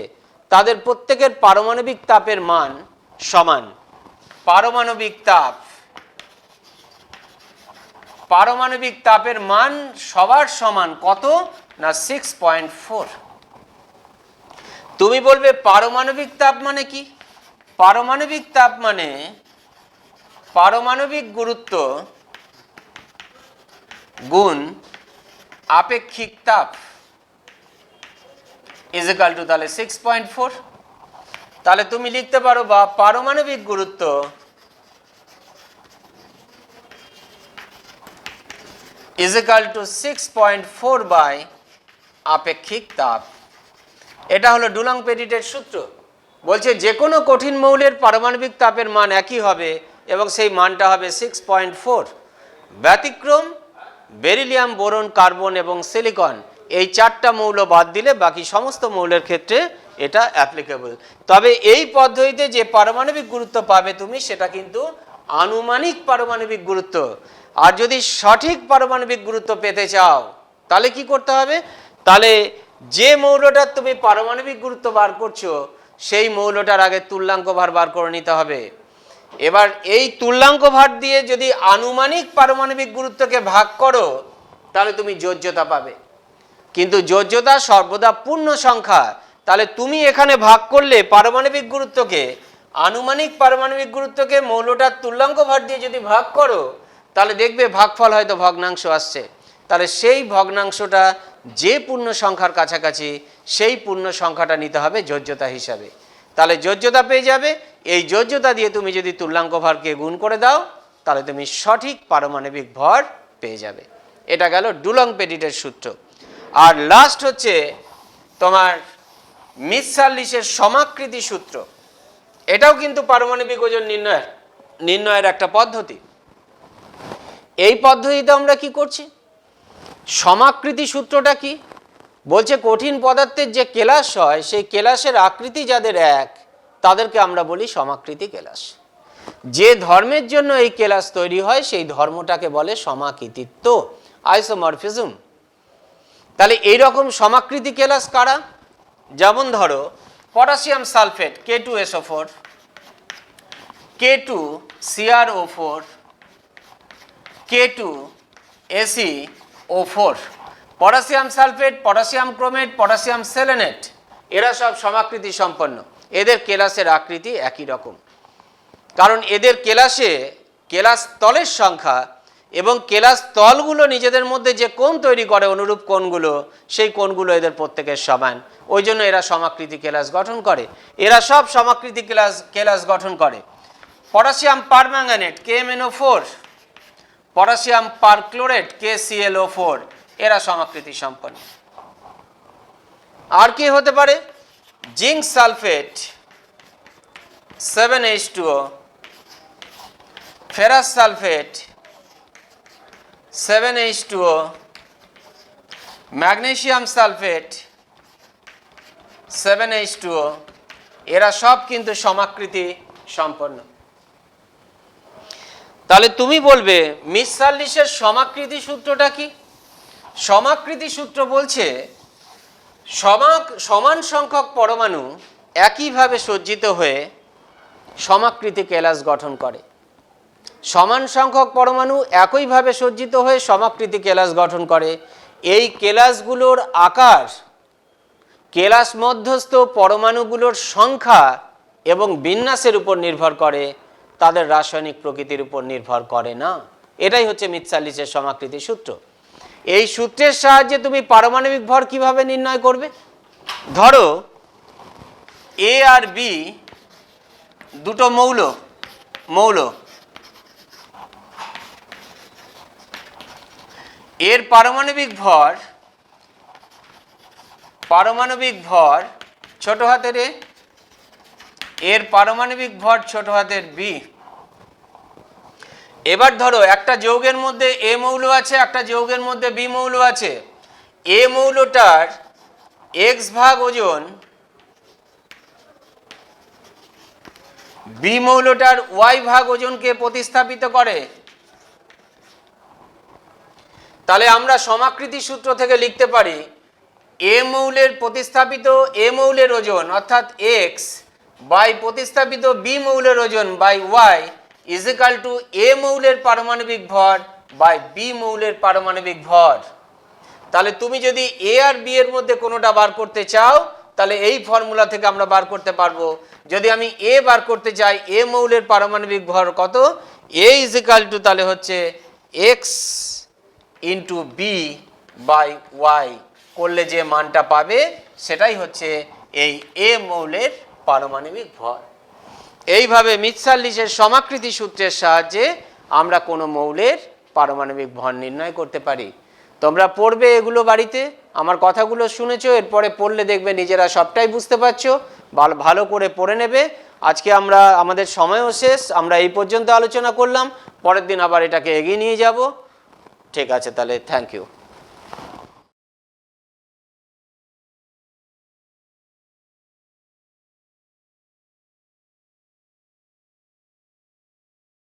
তাদের প্রত্যেকের পারমাণবিক তাপের মান সমান। পারমাণবিক তাপের মান সবার সমান। কত না 6.4। তুমি বলবে পারমাণবিক তাপ মানে কি? পারমাণবিক তাপ মানে পারমাণবিক গুরুত্ব গুণ আপেক্ষিক তাপ ইজ ইকুয়াল টু তাহলে 6.4। তাহলে তুমি লিখতে পারো বা পারমাণবিক গুরুত্ব ইজ ইকুয়াল টু 6.4 বাই আপেক্ষিক তাপ। এটা হলো ডুলং পেটিটের সূত্র। বলছে যে কোনো কঠিন মৌলের পারমাণবিক তাপের মান একই হবে এবং সেই মানটা হবে 6.4। ব্যতিক্রম বেরিলিয়াম, বোরন, কার্বন এবং সিলিকন, এই চারটা মৌল বাদ দিলে বাকি সমস্ত মৌলের ক্ষেত্রে এটা অ্যাপ্লিকেবল। তবে এই পদ্ধতিতে যে পারমাণবিক গুরুত্ব পাবে তুমি, সেটা কিন্তু আনুমানিক পারমাণবিক গুরুত্ব। আর যদি সঠিক পারমাণবিক গুরুত্ব পেতে চাও তাহলে কি করতে হবে? তাহলে যে মৌলটার তুমি পারমাণবিক গুরুত্ব বার করছো সেই মৌলটার আগে তুল্যাঙ্ক ভার বার করে নিতে হবে। এবার এই তুল্যাঙ্ক ভার দিয়ে যদি আনুমানিক পারমাণবিক গুরুত্বকে ভাগ করো তাহলে তুমি যোজ্যতা পাবে। কিন্তু যোজ্যতা সর্বদা পূর্ণ সংখ্যা। তাহলে তুমি এখানে ভাগ করলে পারমাণবিক গুরুত্বকে, আনুমানিক পারমাণবিক গুরুত্বকে মৌলটার তুল্যাঙ্ক ভার দিয়ে যদি ভাগ করো তাহলে দেখবে ভাগফল হয়তো ভগ্নাংশ আসছে। তাহলে সেই ভগ্নাংশটা যে পূর্ণ সংখ্যার কাছাকাছি সেই পূর্ণ সংখ্যাটা নিতে হবে যোজ্যতা হিসাবে। তাহলে যোজ্যতা পেয়ে যাবে। এই যোজ্যতা দিয়ে তুমি যদি তুল্যাঙ্ক ভরকে গুণ করে দাও তাহলে তুমি সঠিক পারমাণবিক ভর পেয়ে যাবে। এটা গেল ডুলং পেটিটের সূত্র। আর লাস্ট হচ্ছে তোমার মিৎসাল্লিসের সমাকৃতি সূত্র। এটাও কিন্তু পারমাণবিক ওজন নির্ণয়ের একটা পদ্ধতি। এই পদ্ধতিতে আমরা কি করছি? সমাকৃতি সূত্রটা কি বলছে? কঠিন পদার্থের যে কেলাস হয় সেই কেলাসের আকৃতি যাদের এক তাদেরকে আমরা বলি সমাকৃতি কেলাস। যে ধর্মের জন্য এই কেলাস তৈরি হয় সেই ধর্মটাকে বলে সমাকৃতিত্ব, আইসোমরফিজম। তাহলে এইরকম সমাকৃতি কেলাস কারা? যেমন ধরো potassium sulphate K2SO4, K2CrO4, K2SeO4, potassium sulphate, potassium chromate, potassium selenate, এরা সব সমাকৃতি সম্পন্ন। এদের কেলাসের আকৃতি একই রকম, কারণ এদের কেলাস তলের সংখ্যা এবং কেলাস তলগুলো নিজেদের মধ্যে যে কোণ তৈরি করে, অনুরূপ কোণগুলো, সেই কোণগুলো এদের প্রত্যেকের সমান। ওই জন্য এরা সমাকৃতি কেলাস গঠন করে। এরা সব সমাকৃতি কেলাস গঠন করে। Potassium permanganate KMnO4, potassium perchlorate KClO4, এরা সমাকৃতি সম্পন্ন। আর কি হতে পারে? Zinc sulphate 7H2O, ferrous sulphate 7H2O, magnesium sulphate 7H2O, এরা সব কিন্তু সমাকৃতি সম্পন্ন। তাহলে তুমি বলবে মিৎসাল্লিসের সমাকৃতি সূত্রটা কি? সমাকৃতি সূত্র বলছে সমান সংখ্যক পরমাণু একইভাবে সজ্জিত হয়ে সমাকৃতি কেলাস গঠন করে। সমান সংখ্যক পরমাণু একইভাবে সজ্জিত হয়ে সমাকৃতি কেলাস গঠন করে। এই কেলাসগুলোর আকার কেলাস মধ্যস্থ পরমাণুগুলোর সংখ্যা এবং বিন্যাসের উপর নির্ভর করে, তাদের রাসায়নিক প্রকৃতির উপর নির্ভর করে না। এটাই হচ্ছে মিৎসাল্লিসের সমাকৃতি সূত্র। এই সূত্রের সাহায্যে তুমি পারমাণবিক ভর কিভাবে নির্ণয় করবে? ধরো A আর B দুটো মৌল, এর পারমাণবিক ভর ছোট হাতের A, এর পারমাণবিক ভর ছোট হাতের B। এবার ধরো একটা যৌগের মধ্যে এ মৌল আছে, একটা যৌগের মধ্যে বি মৌল আছে। এ মৌলটার এক্স ভাগ ওজন বি মৌলটার ওয়াই ভাগ ওজনকে প্রতিস্থাপিত করে। তাহলে আমরা সমাকৃতি সূত্র থেকে লিখতে পারি এ মৌলের প্রতিস্থাপিত এ মৌলের ওজন অর্থাৎ এক্স বাই প্রতিস্থাপিত বি মৌলের ওজন by Y is equal to A মৌলের পারমাণবিক ভর বাই বি মৌলের পারমাণবিক ভর। তাহলে তুমি যদি এ আর বি এর মধ্যে কোনোটা বার করতে চাও তাহলে এই ফর্মুলা থেকে আমরা বার করতে পারবো। যদি আমি এ বার করতে চাই, এ মৌলের পারমাণবিক ভর কত, এ ইজ ইকাল টু তাহলে হচ্ছে X into B by Y করলে যে মানটা পাবে সেটাই হচ্ছে এই এ মৌলের পারমাণবিক ভর। এইভাবে মিৎসার-লিচের সমাকৃতি সূত্রের সাহায্যে আমরা কোনো মৌলের পারমাণবিক ভর নির্ণয় করতে পারি। তোমরা পড়বে এগুলো বাড়িতে, আমার কথাগুলো শুনেছো, এরপরে পড়লে দেখবে নিজেরা সবটাই বুঝতে পারছো, ভালো করে পড়ে নেবে। আজকে আমাদের সময়ও শেষ, আমরা এই পর্যন্ত আলোচনা করলাম, পরের দিন আবার এটাকে এগিয়ে নিয়ে যাব। ঠিক আছে, তাহলে থ্যাংক ইউ।